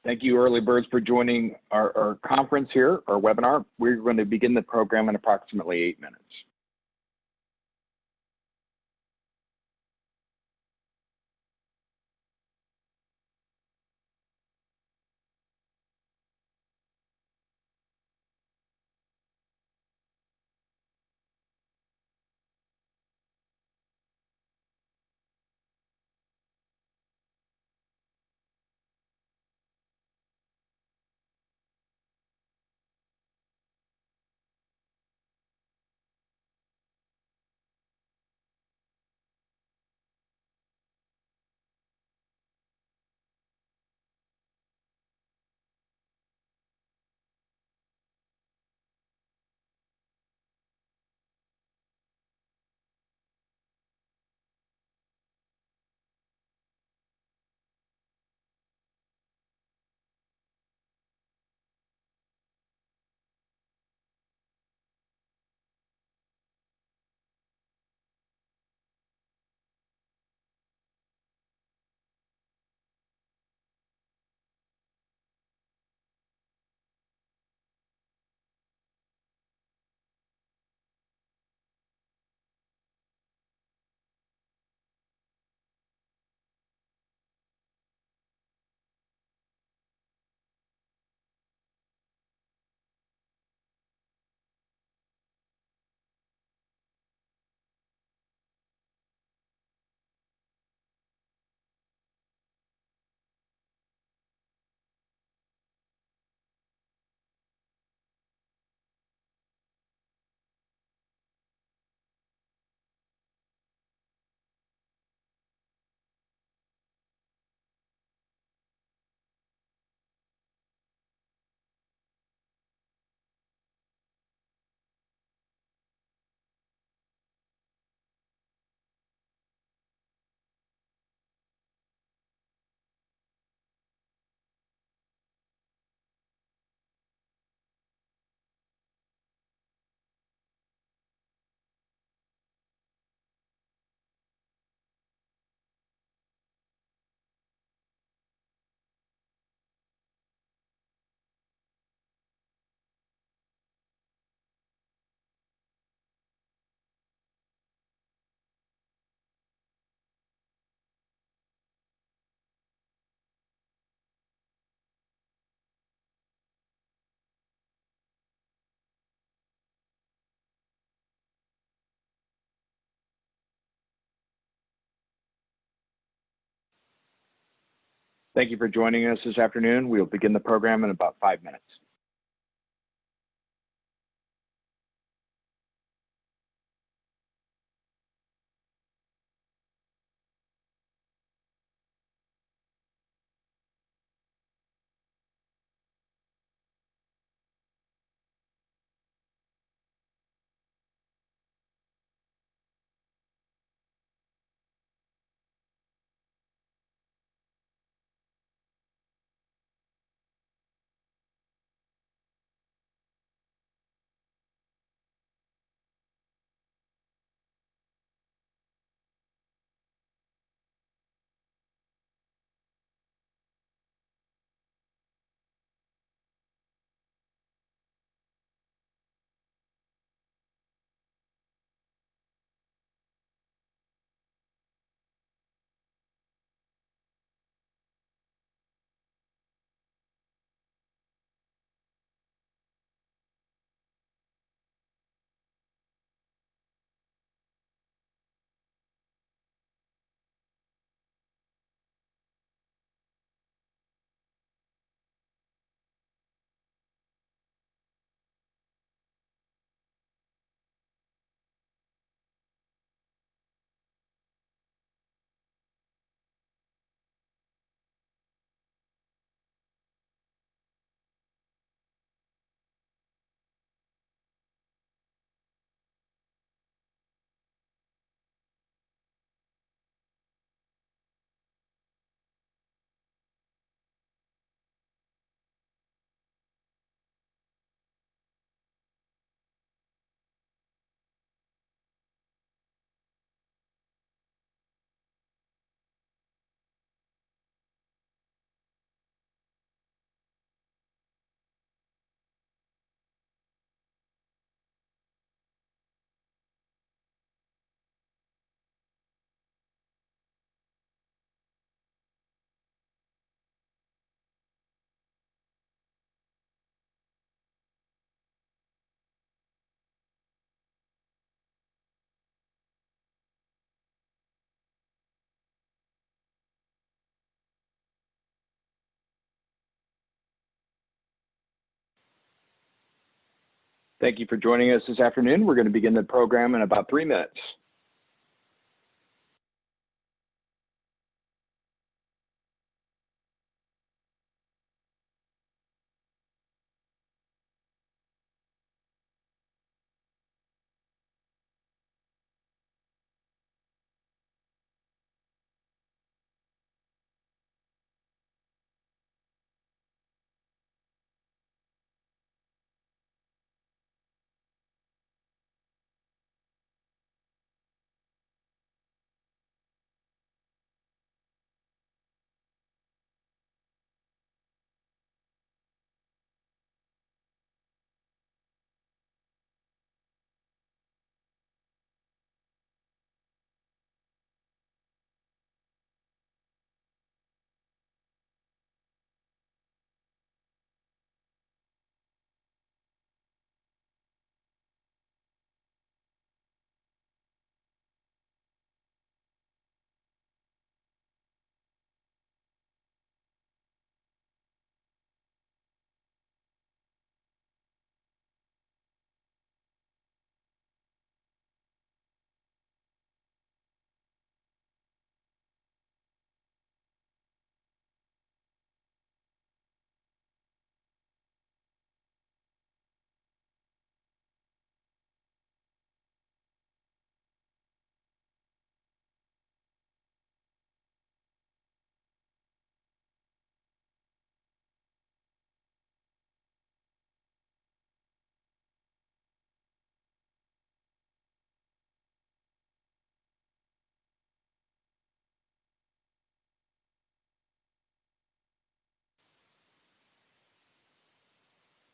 Thank you, early birds, for joining our conference here, our webinar. We're going to begin the program in approximately 8 minutes. Thank you for joining us this afternoon. We'll begin the program in about 5 minutes. Thank you for joining us this afternoon. We're going to begin the program in about 3 minutes.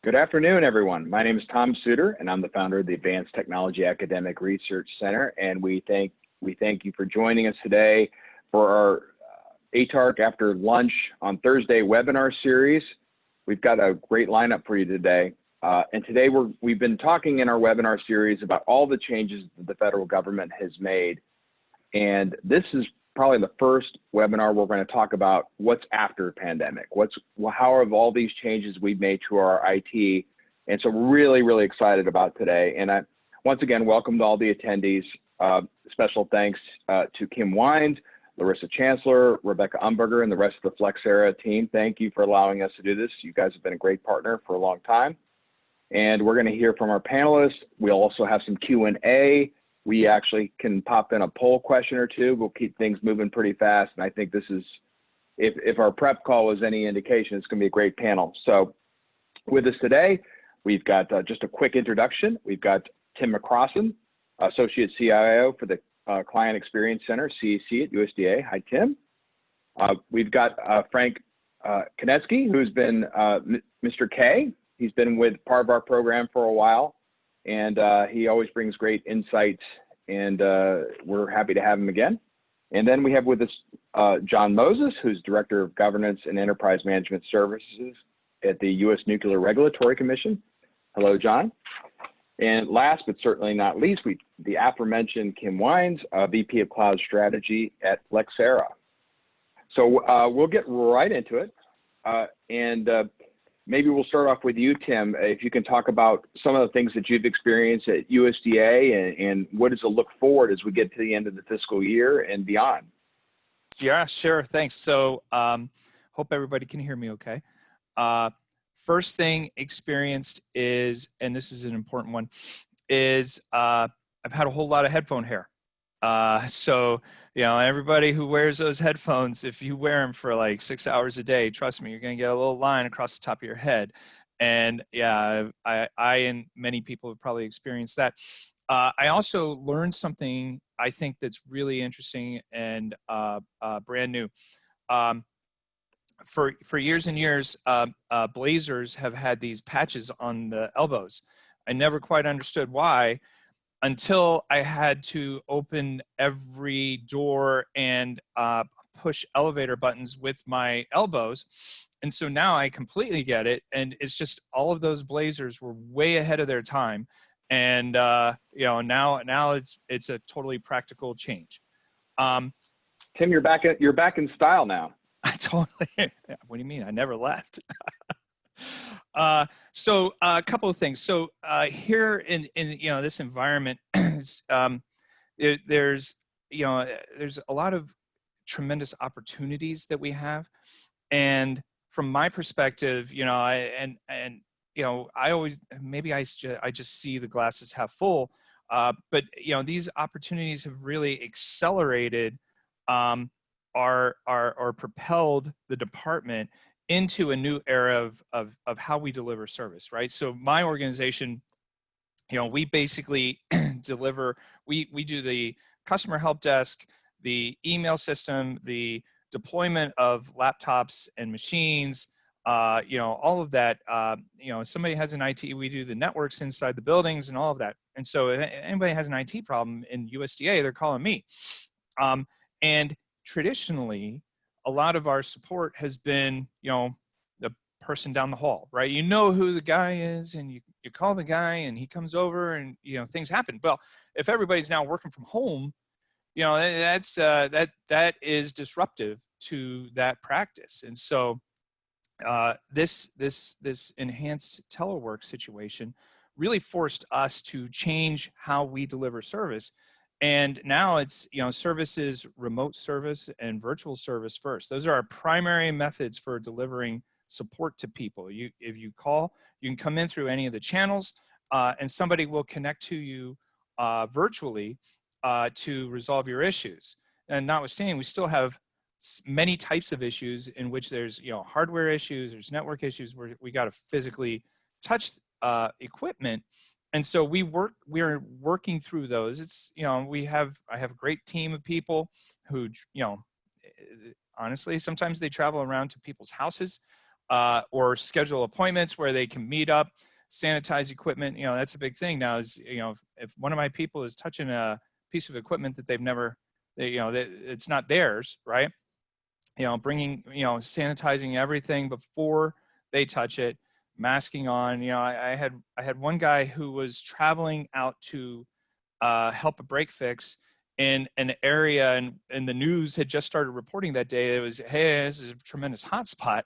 Good afternoon, everyone. My name is Tom Suter, and I'm the founder of the Advanced Technology Academic Research Center. And we thank you for joining us today for our ATARC After Lunch on Thursday webinar series. We've got a great lineup for you today. And today we've been talking in our webinar series about all the changes that the federal government has made. And this is probably the first webinar we're going to talk about what's after pandemic, how have all these changes we've made to our IT. And so we're really, really excited about today. And I, once again, welcome to all the attendees. Special thanks to Kim Wines, Larissa Chancellor, Rebecca Umberger, and the rest of the Flexera team. Thank you for allowing us to do this. You guys have been a great partner for a long time. And we're going to hear from our panelists. We'll also have some Q&A. We actually can pop in a poll question or two. We'll keep things moving pretty fast. And I think this is, if our prep call was any indication, it's going to be a great panel. So with us today, we've got just a quick introduction. We've got Tim McCrossin, Associate CIO for the Client Experience Center, CEC at USDA. Hi, Tim. We've got Frank Konetsky, who's been Mr. K. He's been with part of our program for a while, and he always brings great insights, and we're happy to have him again. And then we have with us John Moses, who's Director of Governance and Enterprise Management Services at the U.S. Nuclear Regulatory Commission. Hello, John. And last but certainly not least, the aforementioned Kim Wines, VP of Cloud Strategy at Flexera. So we'll get right into it. Maybe we'll start off with you, Tim, if you can talk about some of the things that you've experienced at USDA and what is a look forward as we get to the end of the fiscal year and beyond. Yeah, sure. Thanks. So hope everybody can hear me okay. First thing experienced is, and this is an important one, is I've had a whole lot of headphone hair. So, you know, everybody who wears those headphones, if you wear them for like 6 hours a day, trust me, you're going to get a little line across the top of your head. And yeah, I and many people have probably experienced that. I also learned something I think that's really interesting and brand new. For years and years, Blazers have had these patches on the elbows. I never quite understood why, until I had to open every door and push elevator buttons with my elbows. And so now I completely get it. And it's just all of those Blazers were way ahead of their time. And you know, now it's a totally practical change. Tim, you're back in style now. I totally. What do you mean? I never left. So a couple of things. So here in this environment, there's there's a lot of tremendous opportunities that we have, and from my perspective, I always maybe I just see the glasses half full, but these opportunities have really accelerated or propelled the department into a new era of how we deliver service, right? So my organization, we basically deliver, we do the customer help desk, the email system, the deployment of laptops and machines, all of that. Somebody has an IT, we do the networks inside the buildings and all of that. And so if anybody has an IT problem in USDA, they're calling me. And traditionally, a lot of our support has been, the person down the hall, right? You know who the guy is, and you call the guy and he comes over, and things happen. Well, if everybody's now working from home, that is disruptive to that practice. And so this enhanced telework situation really forced us to change how we deliver service. And now it's, services, remote service and virtual service first. Those are our primary methods for delivering support to people. If you call, you can come in through any of the channels, and somebody will connect to you virtually to resolve your issues. And notwithstanding, we still have many types of issues in which there's hardware issues, there's network issues where we got to physically touch equipment. And so we are working through those. It's I have a great team of people who honestly, sometimes they travel around to people's houses or schedule appointments where they can meet up, sanitize equipment. That's a big thing now. Is if one of my people is touching a piece of equipment that they've never, it's not theirs, right? Bringing, sanitizing everything before they touch it, masking on. I had one guy who was traveling out to help a break fix in an area, and the news had just started reporting that day. It was, hey, this is a tremendous hotspot.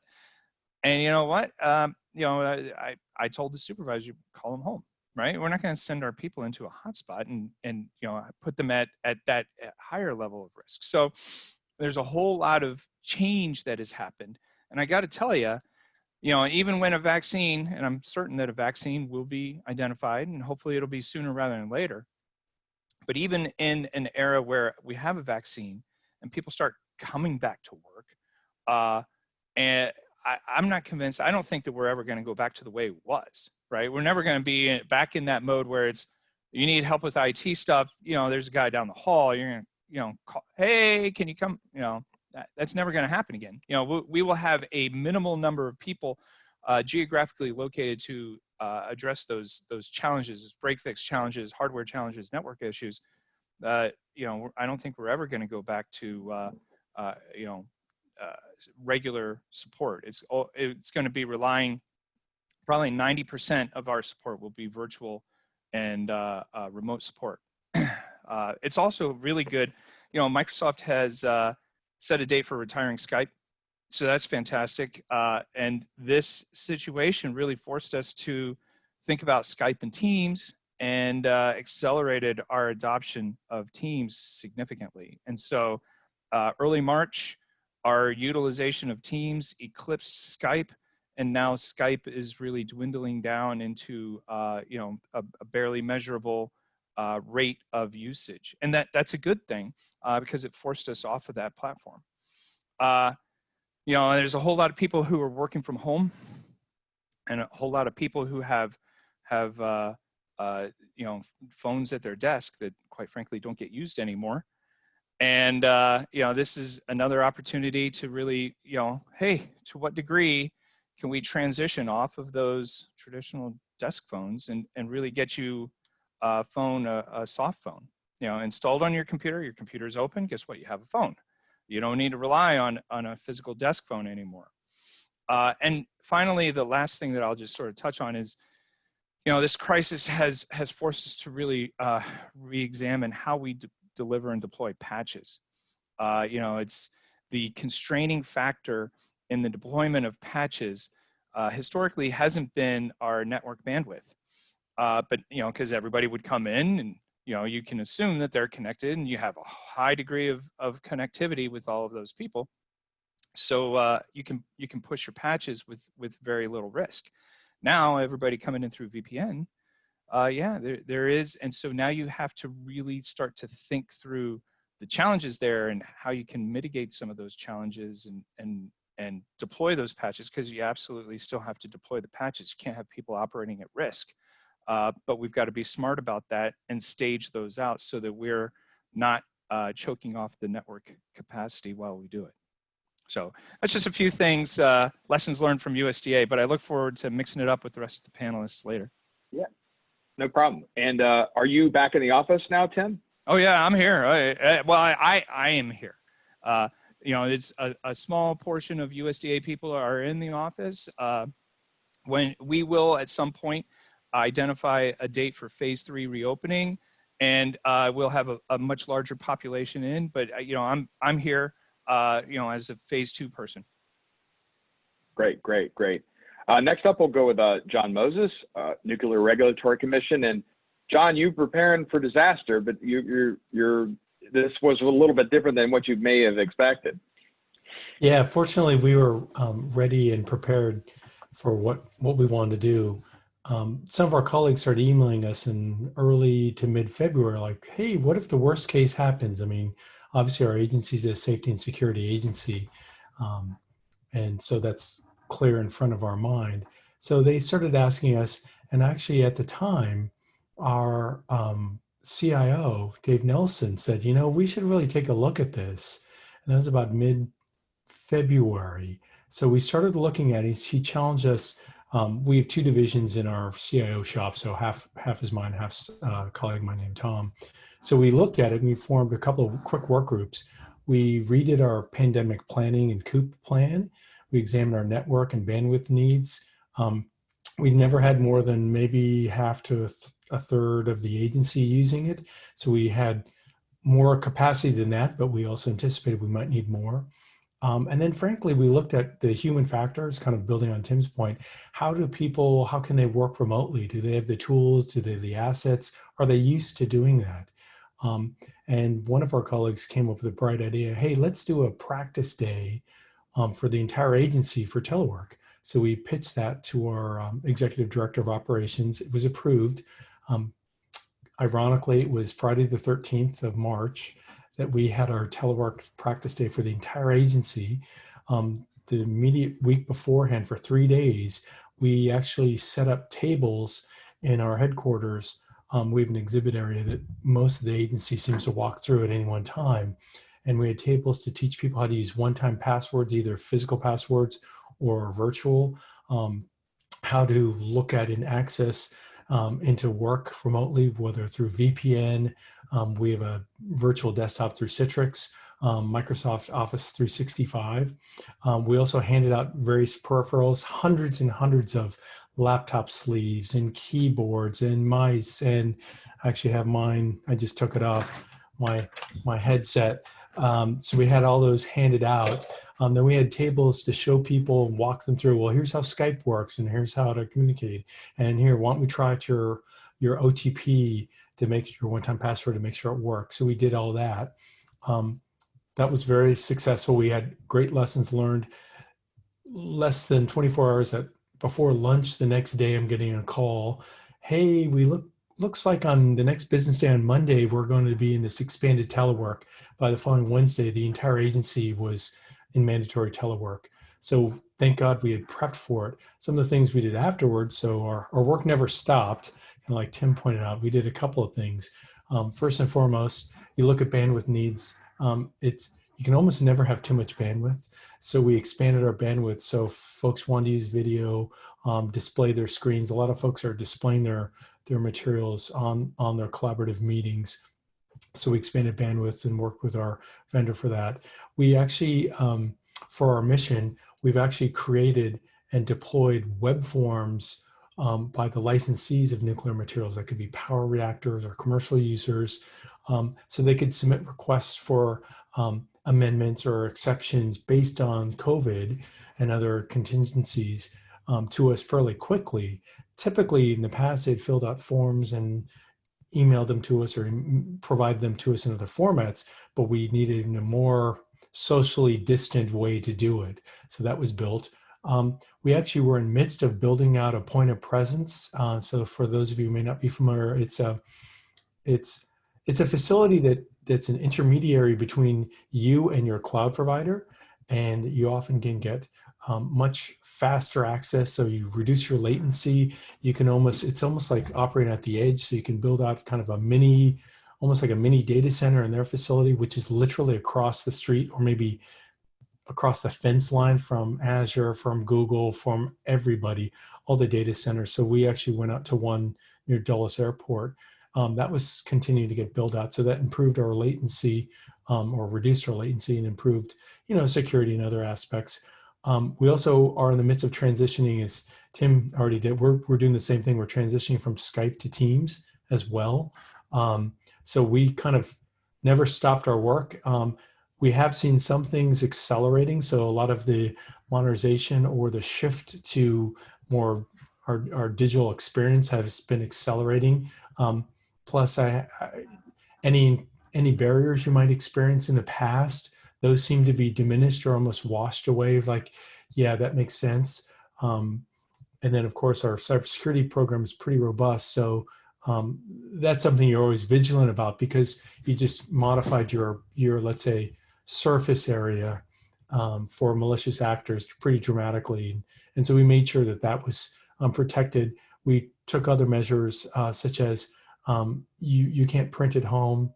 And you know what? I told the supervisor, call them home, right? We're not going to send our people into a hotspot and put them at that higher level of risk. So there's a whole lot of change that has happened. And I got to tell you, even when a vaccine, and I'm certain that a vaccine will be identified, and hopefully it'll be sooner rather than later. But even in an era where we have a vaccine and people start coming back to work, and I'm not convinced. I don't think that we're ever going to go back to the way it was, right? We're never going to be back in that mode where it's, you need help with IT stuff. There's a guy down the hall. You're going to, call, hey, can you come? That's never going to happen again. We will have a minimal number of people geographically located to address those challenges, break fix challenges, hardware challenges, network issues. I don't think we're ever going to go back to regular support. It's going to be relying, probably 90% of our support will be virtual and remote support. It's also really good. Microsoft has set a date for retiring Skype. So that's fantastic. And this situation really forced us to think about Skype and Teams, and accelerated our adoption of Teams significantly. And so early March, our utilization of Teams eclipsed Skype, and now Skype is really dwindling down into a barely measurable rate of usage. And that's a good thing because it forced us off of that platform. There's a whole lot of people who are working from home, and a whole lot of people who have phones at their desk that, quite frankly, don't get used anymore. And this is another opportunity to really, hey, to what degree can we transition off of those traditional desk phones and really get you a phone, a soft phone, installed on your computer. Your computer's open. Guess what? You have a phone. You don't need to rely on a physical desk phone anymore. And finally, the last thing that I'll just sort of touch on is, this crisis has forced us to really re-examine how we deliver and deploy patches. It's the constraining factor in the deployment of patches historically hasn't been our network bandwidth. But, because everybody would come in and, you can assume that they're connected and you have a high degree of connectivity with all of those people. So you can push your patches with very little risk. Now, everybody coming in through VPN, there is. And so now you have to really start to think through the challenges there and how you can mitigate some of those challenges and deploy those patches, because you absolutely still have to deploy the patches. You can't have people operating at risk. But we've got to be smart about that and stage those out so that we're not choking off the network capacity while we do it. So that's just a few things, lessons learned from USDA, but I look forward to mixing it up with the rest of the panelists later. Yeah, no problem. And are you back in the office now, Tim? Oh yeah, I'm here. I am here. It's a small portion of USDA people are in the office. When we will at some point identify a date for phase 3 reopening, and we'll have a much larger population in. But I'm here, as a phase 2 person. Great. Next up, we'll go with John Moses, Nuclear Regulatory Commission. And John, you're preparing for disaster, but this was a little bit different than what you may have expected. Yeah, fortunately, we were ready and prepared for what we wanted to do. Some of our colleagues started emailing us in early to mid-February, like, hey, what if the worst case happens? I mean, obviously our agency is a safety and security agency. And so that's clear in front of our mind. So they started asking us, and actually at the time, our CIO, Dave Nelson, said, we should really take a look at this. And that was about mid-February. So we started looking at it. He challenged us. We have 2 divisions in our CIO shop, so half is mine, half's a colleague of mine named Tom. So we looked at it and we formed a couple of quick work groups. We redid our pandemic planning and COOP plan. We examined our network and bandwidth needs. We never had more than maybe half to a third of the agency using it. So we had more capacity than that, but we also anticipated we might need more. And then frankly, we looked at the human factors, kind of building on Tim's point. How can they work remotely? Do they have the tools? Do they have the assets? Are they used to doing that? And one of our colleagues came up with a bright idea. Hey, let's do a practice day for the entire agency for telework. So we pitched that to our executive director of operations. It was approved. Ironically, it was Friday the 13th of March that we had our telework practice day for the entire agency. The immediate week beforehand, for 3 days, we actually set up tables in our headquarters. We have an exhibit area that most of the agency seems to walk through at any one time. And we had tables to teach people how to use one-time passwords, either physical passwords or virtual, how to look at and access into work remotely, whether through VPN. We have a virtual desktop through Citrix, Microsoft Office 365. We also handed out various peripherals, hundreds and hundreds of laptop sleeves and keyboards and mice, and I actually have mine. I just took it off my headset. So we had all those handed out. Then we had tables to show people and walk them through. Well, here's how Skype works, and here's how to communicate. And here, why don't we try out your OTP to make your one-time password to make sure it works. So we did all that. That was very successful. We had great lessons learned. Less than 24 hours before lunch the next day, I'm getting a call. Hey, looks like on the next business day on Monday, we're going to be in this expanded telework. By the following Wednesday, the entire agency was in mandatory telework. So thank God we had prepped for it. Some of the things we did afterwards, so our work never stopped. And like Tim pointed out, we did a couple of things. First and foremost, you look at bandwidth needs. You can almost never have too much bandwidth. So we expanded our bandwidth. So folks want to use video, display their screens. A lot of folks are displaying their materials on their collaborative meetings. So we expanded bandwidth and worked with our vendor for that. We actually, for our mission, we've actually created and deployed web forms by the licensees of nuclear materials. That could be power reactors or commercial users. So they could submit requests for amendments or exceptions based on COVID and other contingencies. to us fairly quickly. Typically, in the past, they'd filled out forms and emailed them to us or provide them to us in other formats, but we needed a more socially distant way to do it. So that was built. We actually were in the midst of building out a point of presence. So for those of you who may not be familiar, it's a facility that's an intermediary between you and your cloud provider, and you often can get much faster access. So you reduce your latency. You can it's almost like operating at the edge. So you can build out kind of almost like a mini data center in their facility, which is literally across the street or maybe across the fence line from Azure, from Google, from everybody, all the data centers. So we actually went out to one near Dulles Airport. That was continuing to get built out. So that improved our latency or reduced our latency and improved, security and other aspects. We also are in the midst of transitioning, as Tim already did. We're doing the same thing. We're transitioning from Skype to Teams as well. So we kind of never stopped our work. We have seen some things accelerating. So a lot of the modernization or the shift to more our digital experience has been accelerating. Plus, any barriers you might experience in the past, those seem to be diminished or almost washed away. Like, yeah, that makes sense. And then, of course, our cybersecurity program is pretty robust. So that's something you're always vigilant about because you just modified your let's say, surface area for malicious actors pretty dramatically. And so we made sure that was protected. We took other measures such as you can't print at home.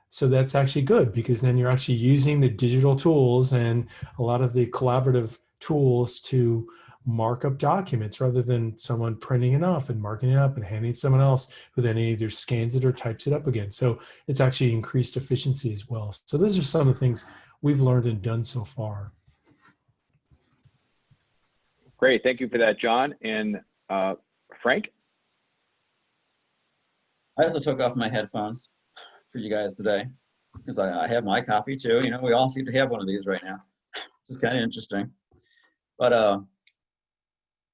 So that's actually good because then you're actually using the digital tools and a lot of the collaborative tools to mark up documents rather than someone printing it off and marking it up and handing it to someone else who then either scans it or types it up again. So it's actually increased efficiency as well. So those are some of the things we've learned and done so far. Great, thank you for that, John. And Frank? I also took off my headphones for you guys today because I have my copy too. We all seem to have one of these right now. This is kind of interesting. But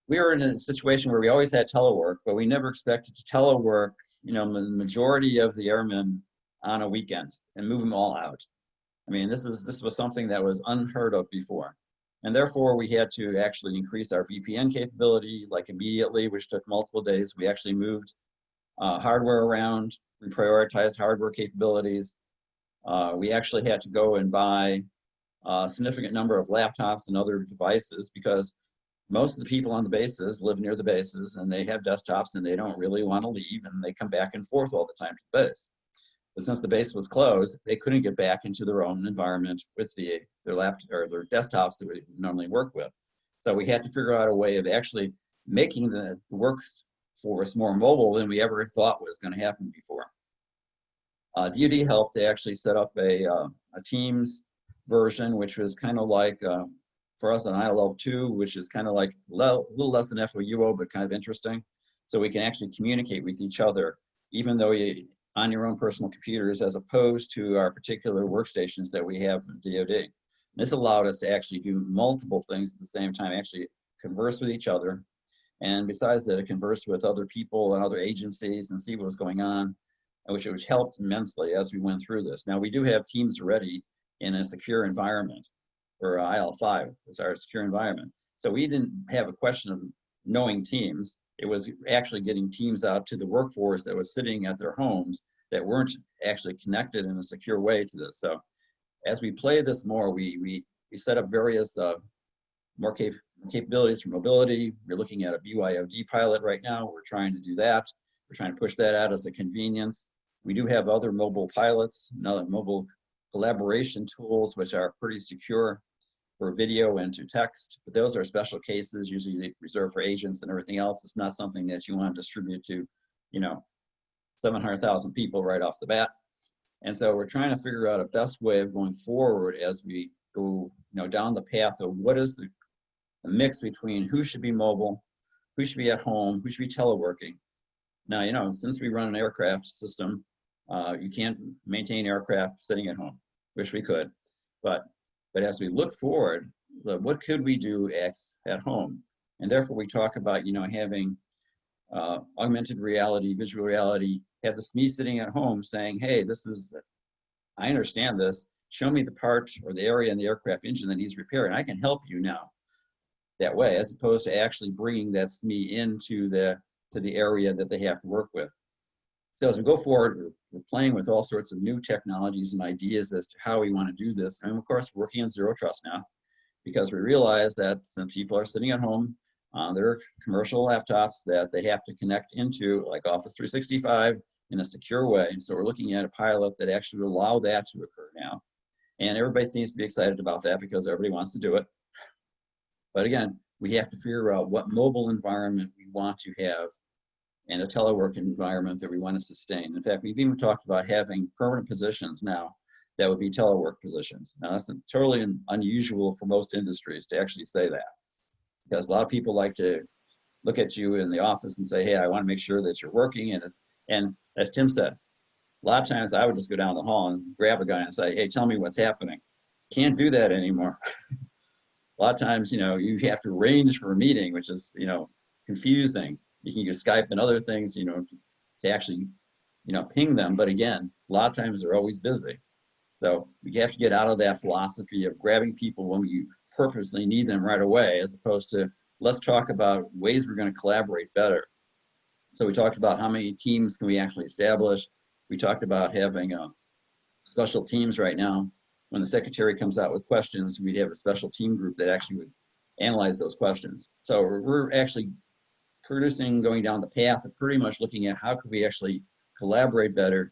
we were in a situation where we always had telework, but we never expected to telework, the majority of the airmen on a weekend and move them all out. I mean, this was something that was unheard of before. And therefore, we had to actually increase our VPN capability like immediately, which took multiple days. We actually moved hardware around, we prioritized hardware capabilities. We actually had to go and buy a significant number of laptops and other devices because most of the people on the bases live near the bases and they have desktops and they don't really want to leave and they come back and forth all the time to the base. But since the base was closed, they couldn't get back into their own environment with their laptop or their desktops that we normally work with. So we had to figure out a way of actually making the workforce more mobile than we ever thought was going to happen before. DoD helped to actually set up a Teams version, which was kind of like, for us, an ILL2, which is kind of like a little less than FOUO, but kind of interesting. So we can actually communicate with each other, even though you're on your own personal computers, as opposed to our particular workstations that we have in DoD. This allowed us to actually do multiple things at the same time, actually converse with each other. And besides that, converse with other people and other agencies and see what was going on, which helped immensely as we went through this. Now, we do have Teams ready in a secure environment, or IL5 is our secure environment. So we didn't have a question of knowing Teams. It was actually getting Teams out to the workforce that was sitting at their homes that weren't actually connected in a secure way to this. So as we play this more, we set up various more capabilities for mobility. We're looking at a BYOD pilot right now. We're trying to do that. We're trying to push that out as a convenience. We do have other mobile pilots, another mobile collaboration tools, which are pretty secure for video and to text, but those are special cases, usually reserved for agents and everything else. It's not something that you want to distribute to, 700,000 people right off the bat. And so we're trying to figure out a best way of going forward as we go, down the path of what is the mix between who should be mobile, who should be at home, who should be teleworking. Now, since we run an aircraft system, you can't maintain aircraft sitting at home. Wish we could, but as we look forward, what could we do at home? And therefore we talk about, having augmented reality, visual reality, have the SME sitting at home saying, hey, I understand this. Show me the part or the area in the aircraft engine that needs repair, and I can help you now that way, as opposed to actually bringing that SME into the area that they have to work with. So as we go forward, we're playing with all sorts of new technologies and ideas as to how we want to do this. And of course, we're working on zero trust now, because we realize that some people are sitting at home on their commercial laptops that they have to connect into, like Office 365, in a secure way. And so we're looking at a pilot that actually will allow that to occur now. And everybody seems to be excited about that because everybody wants to do it. But again, we have to figure out what mobile environment we want to have and a telework environment that we want to sustain. In fact, we've even talked about having permanent positions now that would be telework positions. Now, that's totally unusual for most industries to actually say that, because a lot of people like to look at you in the office and say, hey, I want to make sure that you're working. And as Tim said, a lot of times I would just go down the hall and grab a guy and say, hey, tell me what's happening. Can't do that anymore. A lot of times, you have to arrange for a meeting, which is, confusing. You can use Skype and other things, to actually, ping them. But again, a lot of times they're always busy. So we have to get out of that philosophy of grabbing people when you purposely need them right away, as opposed to let's talk about ways we're going to collaborate better. So we talked about how many teams can we actually establish. We talked about having special teams right now. When the secretary comes out with questions, we'd have a special team group that actually would analyze those questions. So we're actually going down the path of pretty much looking at how could we actually collaborate better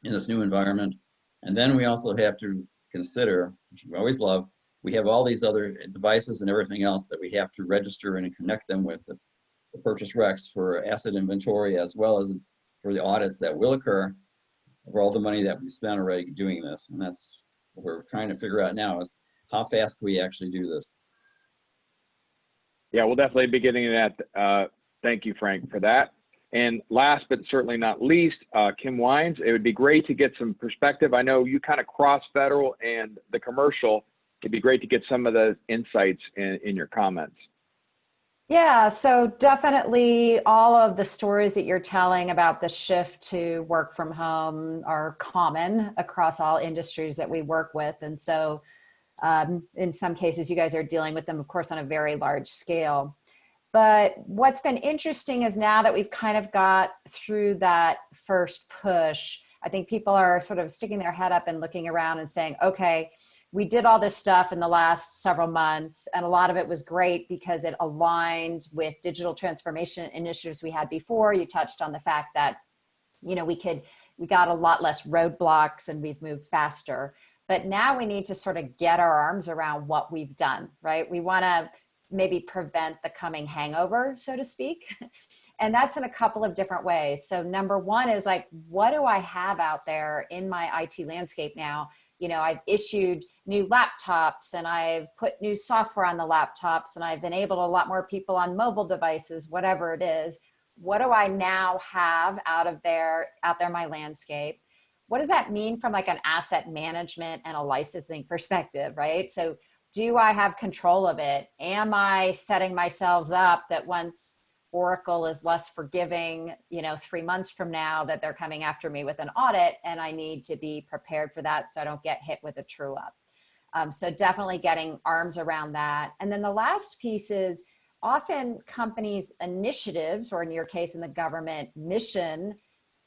in this new environment. And then we also have to consider, which we always love, we have all these other devices and everything else that we have to register and connect them with the purchase recs for asset inventory, as well as for the audits that will occur for all the money that we spent already doing this. And that's what we're trying to figure out now, is how fast can we actually do this? Yeah, we'll definitely be getting to that. Thank you, Frank, for that. And last but certainly not least, Kim Wines, it would be great to get some perspective. I know you kind of cross federal and the commercial. It'd be great to get some of the insights in your comments. Yeah, so definitely all of the stories that you're telling about the shift to work from home are common across all industries that we work with. And so in some cases, you guys are dealing with them, of course, on a very large scale. But what's been interesting is now that we've kind of got through that first push, I think people are sort of sticking their head up and looking around and saying, okay, we did all this stuff in the last several months, and a lot of it was great because it aligned with digital transformation initiatives we had before. You touched on the fact that, we got a lot less roadblocks and we've moved faster. But now we need to sort of get our arms around what we've done, right? We want to maybe prevent the coming hangover, so to speak. And that's in a couple of different ways. So number one is like, what do I have out there in my IT landscape now? I've issued new laptops and I've put new software on the laptops and I've enabled a lot more people on mobile devices, whatever it is. What do I now have out there in my landscape? What does that mean from like an asset management and a licensing perspective, right? So do I have control of it? Am I setting myself up that once Oracle is less forgiving, 3 months from now, that they're coming after me with an audit and I need to be prepared for that so I don't get hit with a true up. So definitely getting arms around that. And then the last piece is often companies' initiatives, or in your case in the government, mission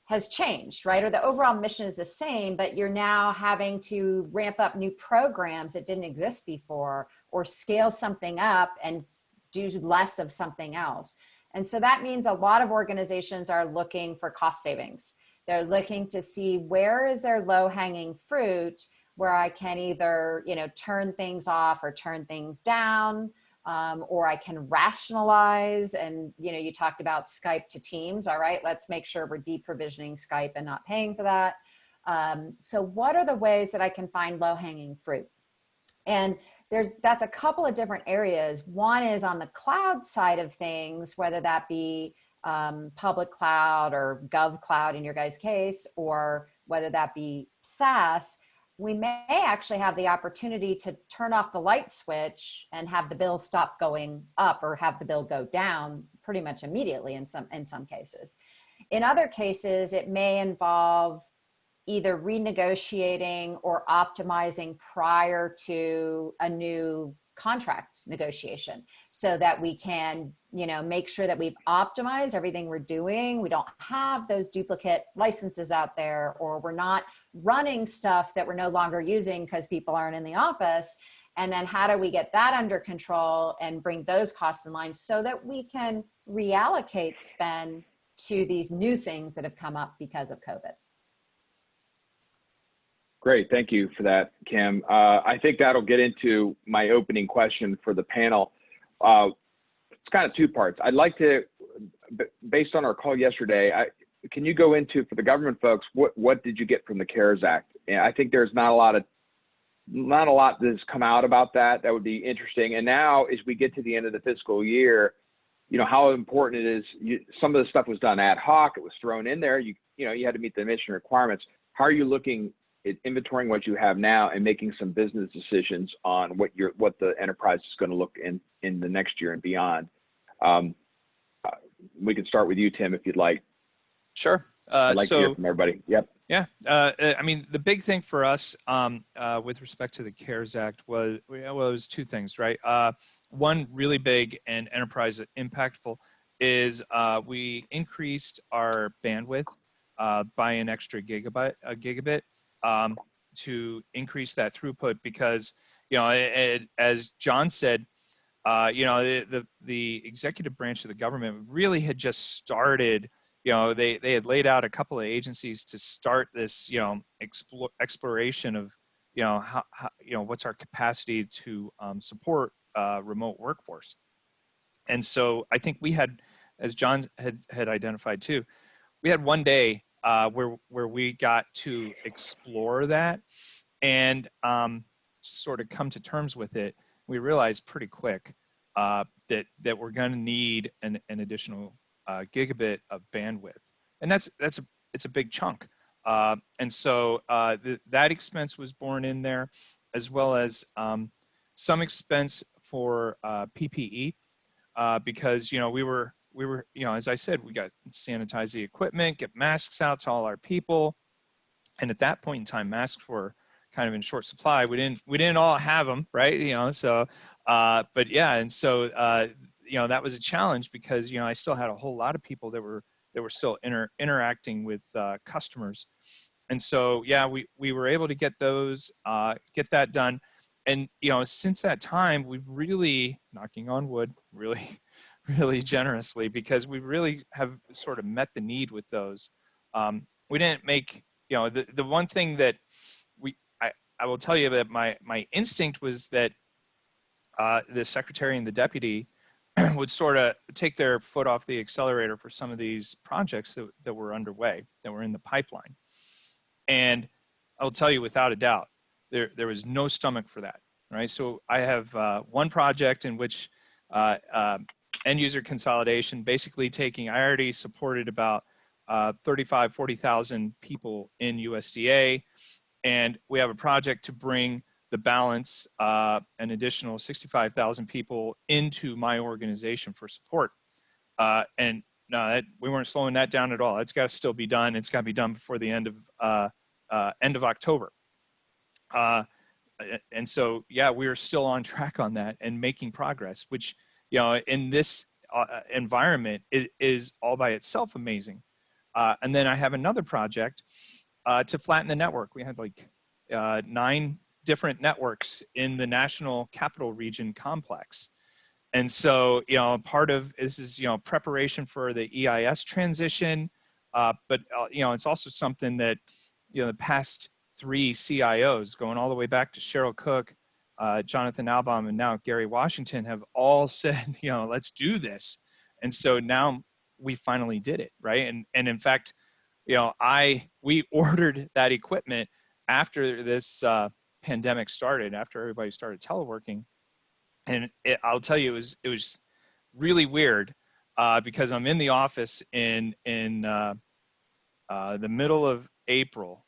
has changed, right? Or the overall mission is the same, but you're now having to ramp up new programs that didn't exist before, or scale something up and do less of something else. And so that means a lot of organizations are looking for cost savings. They're looking to see where is there low-hanging fruit where I can either, turn things off or turn things down, or I can rationalize. And, you talked about Skype to Teams. All right, let's make sure we're deprovisioning Skype and not paying for that. So what are the ways that I can find low-hanging fruit? And that's a couple of different areas. One is on the cloud side of things, whether that be public cloud or gov cloud in your guys' case, or whether that be SaaS. we may actually have the opportunity to turn off the light switch and have the bill stop going up or have the bill go down pretty much immediately in some cases. In other cases, it may involve either renegotiating or optimizing prior to a new contract negotiation so that we can, make sure that we've optimized everything we're doing. We don't have those duplicate licenses out there, or we're not running stuff that we're no longer using because people aren't in the office. And then how do we get that under control and bring those costs in line so that we can reallocate spend to these new things that have come up because of COVID? Great, thank you for that, Kim. I think that'll get into my opening question for the panel. It's kind of two parts. I'd like to, based on our call yesterday, can you go into, for the government folks, what did you get from the CARES Act? And I think there's not a lot that's come out about that. That would be interesting. And now, as we get to the end of the fiscal year, how important it is. Some of the stuff was done ad hoc. It was thrown in there. You had to meet the mission requirements. How are you looking at inventorying what you have now and making some business decisions on what the enterprise is going to look in the next year and beyond? We can start with you, Tim, if you'd like. Sure. I'd like to hear from everybody. Yep. Yeah. The big thing for us with respect to the CARES Act was, it was two things, right? One really big and enterprise impactful is we increased our bandwidth by an extra gigabit to increase that throughput because, as John said, the executive branch of the government really had just started. They had laid out a couple of agencies to start this, exploration of, how what's our capacity to support remote workforce. And so I think we had, as John had identified too, we had one day where we got to explore that and sort of come to terms with it. We realized pretty quick that we're going to need an additional gigabit of bandwidth, and it's a big chunk. And so that expense was borne in there, as well as some expense for PPE, because we were, as I said, we got to sanitize the equipment, get masks out to all our people. And at that point in time, masks were kind of in short supply. We didn't all have them, right? So, but yeah. And so, that was a challenge because, I still had a whole lot of people that were still interacting with customers. And so, yeah, we were able to get that done. And, since that time, we've really, knocking on wood, really generously, because we really have sort of met the need with those. We didn't make, the one thing that I will tell you that my instinct was that the secretary and the deputy would sort of take their foot off the accelerator for some of these projects that were underway, that were in the pipeline. And I will tell you without a doubt, there was no stomach for that, right? So I have one project in which end user consolidation, basically I already supported about 40,000 people in USDA. And we have a project to bring the balance, an additional 65,000 people into my organization for support. And no, we weren't slowing that down at all. It's got to still be done. It's got to be done before the end of October. And so, yeah, we are still on track on that and making progress, which, in this environment is all by itself amazing. And then I have another project to flatten the network. We had like 9 different networks in the National Capital Region complex. And so, part of this is, preparation for the EIS transition. But, it's also something that, the past 3 CIOs, going all the way back to Cheryl Cook, Jonathan Albaum, and now Gary Washington, have all said, let's do this. And so now we finally did it, right? And in fact, we ordered that equipment after this pandemic started, after everybody started teleworking. And I'll tell you, it was really weird because I'm in the office in the middle of April,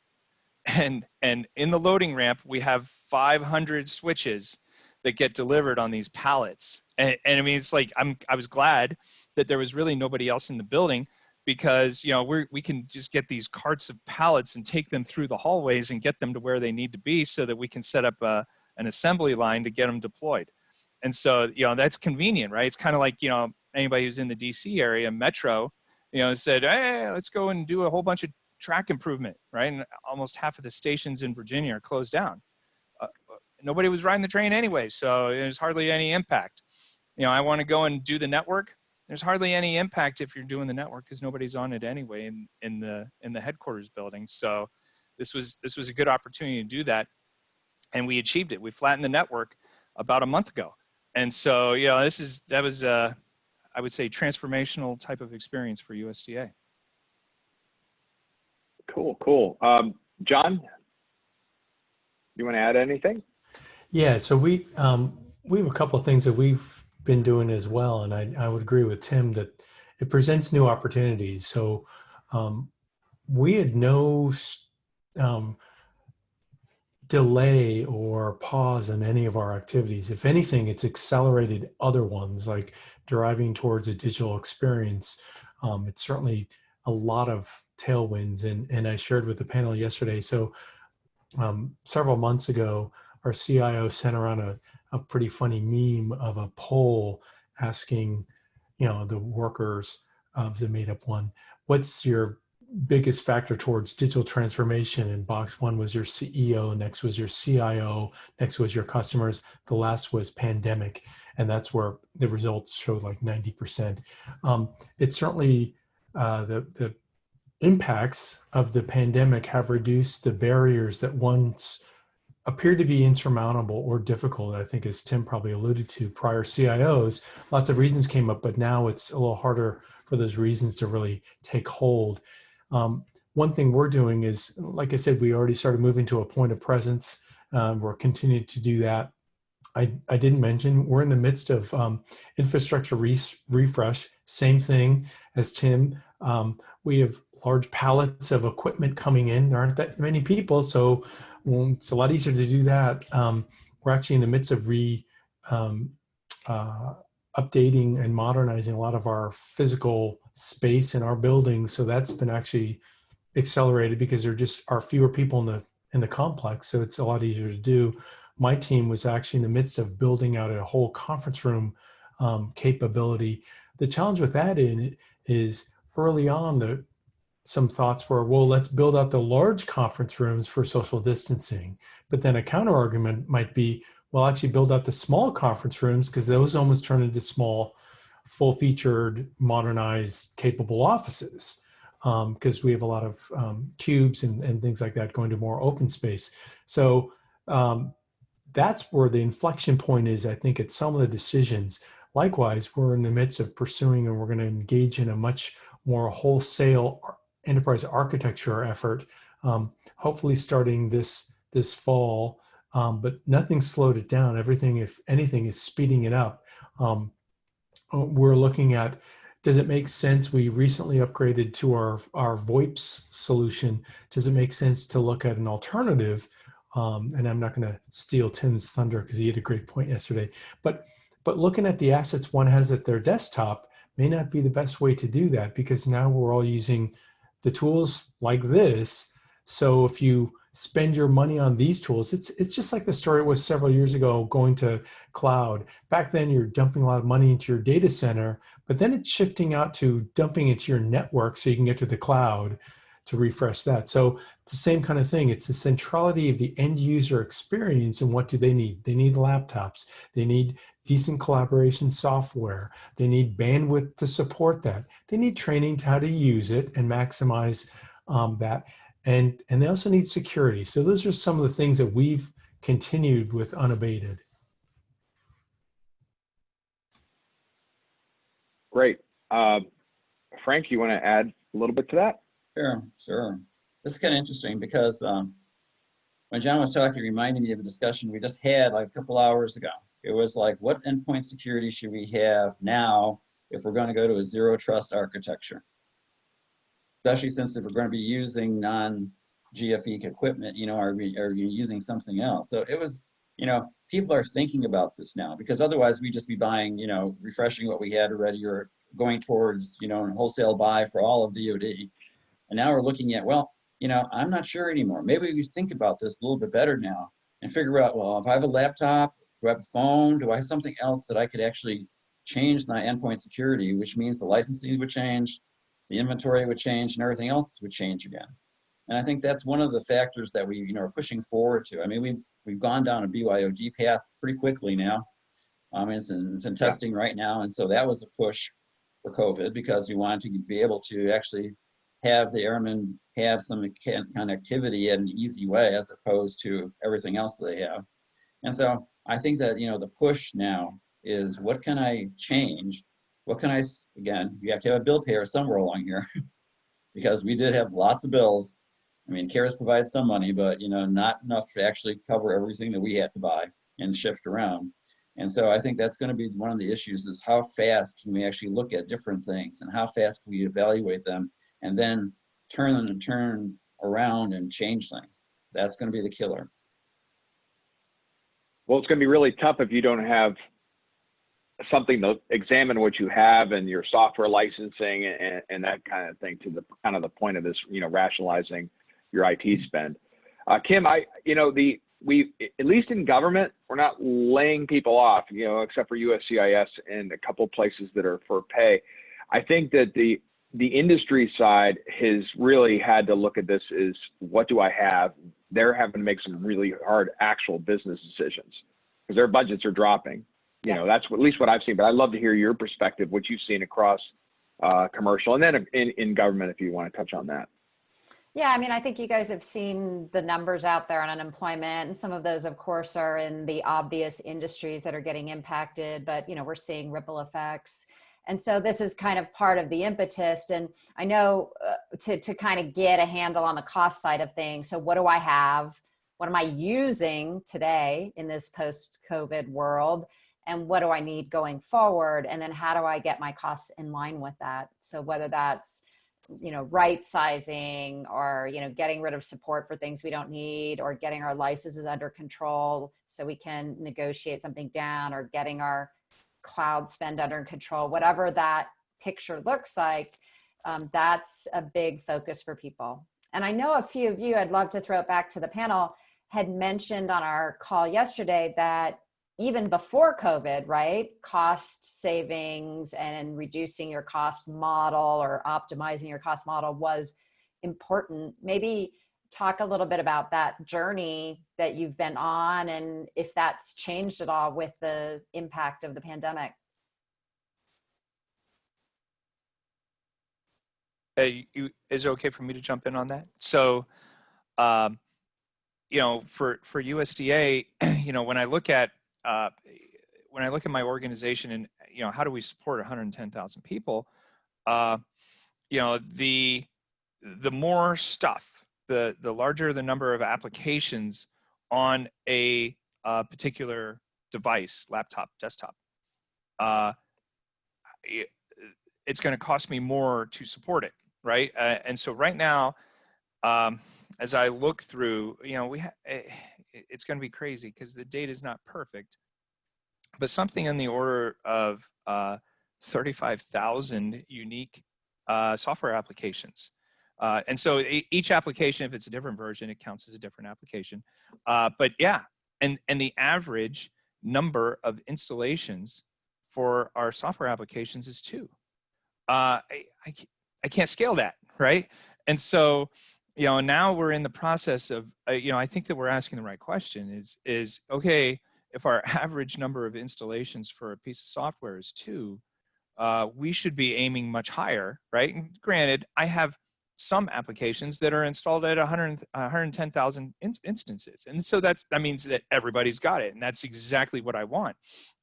and in the loading ramp, we have 500 switches that get delivered on these pallets. And I mean, it's like, I was glad that there was really nobody else in the building, because, you know, we can just get these carts of pallets and take them through the hallways and get them to where they need to be so that we can set up an assembly line to get them deployed. And so, you know, that's convenient, right? It's kind of like, you know, anybody who's in the DC area, Metro, you know, said, hey, let's go and do a whole bunch of track improvement, right? And almost half of the stations in Virginia are closed down. Nobody was riding the train anyway, so there's hardly any impact. You know, I want to go and do the network. There's hardly any impact if you're doing the network because nobody's on it anyway in the headquarters building. So this was a good opportunity to do that, and we achieved it. We flattened the network about a month ago, and so, you know, that was I would say transformational type of experience for USDA. Cool. John, you want to add anything? Yeah, so we have a couple of things that we've been doing as well, and I would agree with Tim that it presents new opportunities. So we had no delay or pause in any of our activities. If anything, it's accelerated other ones, like driving towards a digital experience. It's certainly a lot of tailwinds, and I shared with the panel yesterday. So several months ago, our CIO sent around a pretty funny meme of a poll asking, you know, the workers of the made up one, what's your biggest factor towards digital transformation? And box one was your CEO, next was your CIO, next was your customers, the last was pandemic. And that's where the results showed like 90%. It's certainly the impacts of the pandemic have reduced the barriers that once appeared to be insurmountable or difficult. I think, as Tim probably alluded to, prior CIOs, lots of reasons came up, but now it's a little harder for those reasons to really take hold. One thing we're doing is, like I said, we already started moving to a point of presence. We're continuing to do that. I didn't mention, we're in the midst of infrastructure refresh, same thing as Tim. We have large pallets of equipment coming in. There aren't that many people, so it's a lot easier to do that. We're actually in the midst of updating and modernizing a lot of our physical space in our buildings. So that's been actually accelerated because there just are fewer people in the complex. So it's a lot easier to do. My team was actually in the midst of building out a whole conference room capability. The challenge with that is early on, some thoughts were, well, let's build out the large conference rooms for social distancing. But then a counter argument might be, well, actually build out the small conference rooms because those almost turn into small, full-featured, modernized, capable offices, because we have a lot of cubes and things like that going to more open space. So that's where the inflection point is, I think, at some of the decisions. Likewise, we're in the midst of pursuing, and we're going to engage in a much more wholesale enterprise architecture effort, hopefully starting this fall, but nothing slowed it down. Everything, if anything, is speeding it up. We're looking at, does it make sense? We recently upgraded to our VoIPs solution. Does it make sense to look at an alternative? And I'm not going to steal Tim's thunder because he had a great point yesterday. But looking at the assets one has at their desktop may not be the best way to do that, because now we're all using the tools like this. So if you spend your money on these tools, it's just like the story was several years ago going to cloud. Back then, you're dumping a lot of money into your data center, but then it's shifting out to dumping into your network so you can get to the cloud to refresh that. So it's the same kind of thing. It's the centrality of the end user experience. And what do they need? They need laptops. They need decent collaboration software. They need bandwidth to support that. They need training to how to use it and maximize that. And they also need security. So those are some of the things that we've continued with unabated. Great. Frank, you want to add a little bit to that? Sure. This is kind of interesting because when John was talking, he reminded me of a discussion we just had like a couple hours ago. It was like, what endpoint security should we have now if we're going to go to a zero trust architecture? Especially since if we're going to be using GFE equipment, are you using something else? So it was, people are thinking about this now, because otherwise we'd just be buying, refreshing what we had already, or going towards, a wholesale buy for all of DoD. And now we're looking at, well, I'm not sure anymore. Maybe we think about this a little bit better now and figure out, well, if I have a laptop, do I have a phone, do I have something else that I could actually change my endpoint security, which means the licensing would change, the inventory would change, and everything else would change again. And I think that's one of the factors that we, are pushing forward to. I mean, we've gone down a BYOD path pretty quickly now. It's in testing right now, and so that was a push for COVID, because we wanted to be able to actually have the airmen have some connectivity in an easy way, as opposed to everything else that they have. And so I think that, the push now is, what can I change? What can again, you have to have a bill payer somewhere along here, because we did have lots of bills. I mean, CARES provides some money, but, not enough to actually cover everything that we had to buy and shift around. And so I think that's going to be one of the issues, is how fast can we actually look at different things, and how fast can we evaluate them, and then turn around and change things. That's going to be the killer. Well, it's going to be really tough if you don't have something to examine what you have and your software licensing and that kind of thing, to the kind of the point of this, rationalizing your IT spend. Kim, we at least in government, we're not laying people off, except for USCIS and a couple of places that are for pay. I think that the industry side has really had to look at this as, what do I have? They're having to make some really hard actual business decisions, because their budgets are dropping. That's at least what I've seen, but I'd love to hear your perspective, what you've seen across commercial, and then in government, if you want to touch on that. Yeah, I mean, I think you guys have seen the numbers out there on unemployment, and some of those, of course, are in the obvious industries that are getting impacted, but, we're seeing ripple effects. And so this is kind of part of the impetus. And I know to kind of get a handle on the cost side of things. So what do I have? What am I using today in this post-COVID world? And what do I need going forward? And then how do I get my costs in line with that? So whether that's, right sizing, or, getting rid of support for things we don't need, or getting our licenses under control so we can negotiate something down, or getting our cloud spend under control, whatever that picture looks like, that's a big focus for people. And I know a few of you, I'd love to throw it back to the panel, had mentioned on our call yesterday that even before COVID, right, cost savings and reducing your cost model, or optimizing your cost model, was important. Maybe talk a little bit about that journey that you've been on, and if that's changed at all with the impact of the pandemic. Is it okay for me to jump in on that? So, for USDA, when I look at my organization, and how do we support 110,000 people? The more stuff, the larger the number of applications on a particular device, laptop, desktop, it's going to cost me more to support it, right? And so right now, as I look through, it's going to be crazy because the data is not perfect, but something in the order of 35,000 unique software applications. And so each application, if it's a different version, it counts as a different application. But yeah, and the average number of installations for our software applications is 2. I can't scale that, right? And so, now we're in the process of, I think that we're asking the right question is, okay, if our average number of installations for a piece of software is 2, we should be aiming much higher, right? And granted, I have some applications that are installed at 110,000 instances. And so that means that everybody's got it. And that's exactly what I want.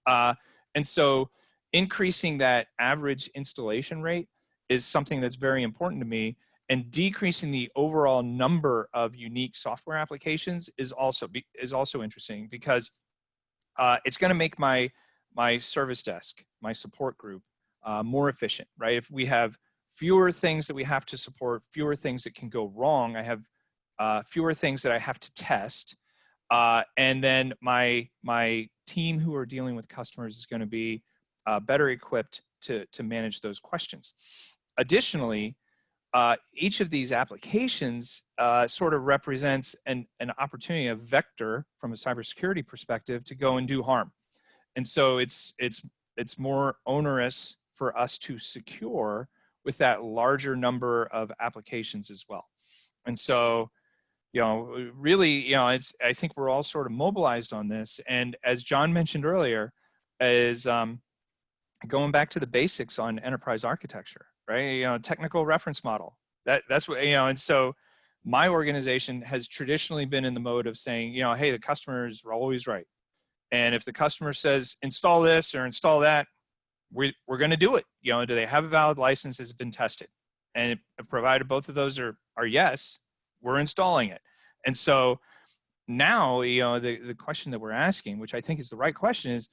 And so increasing that average installation rate is something that's very important to me. And decreasing the overall number of unique software applications is also interesting, because it's going to make my service desk, my support group, more efficient, right? If we have fewer things that we have to support, fewer things that can go wrong, I have fewer things that I have to test. And then my team who are dealing with customers is going to be better equipped to manage those questions. Additionally, each of these applications sort of represents an opportunity, a vector from a cybersecurity perspective to go and do harm. And so it's more onerous for us to secure with that larger number of applications as well. And so, really, I think we're all sort of mobilized on this. And as John mentioned earlier, is going back to the basics on enterprise architecture, right? Technical reference model. That's what, and so my organization has traditionally been in the mode of saying, hey, the customers are always right. And if the customer says, install this or install that, we're going to do it. Do they have a valid license? Has it been tested? And if provided both of those are yes, we're installing it. And so now, the question that we're asking, which I think is the right question, is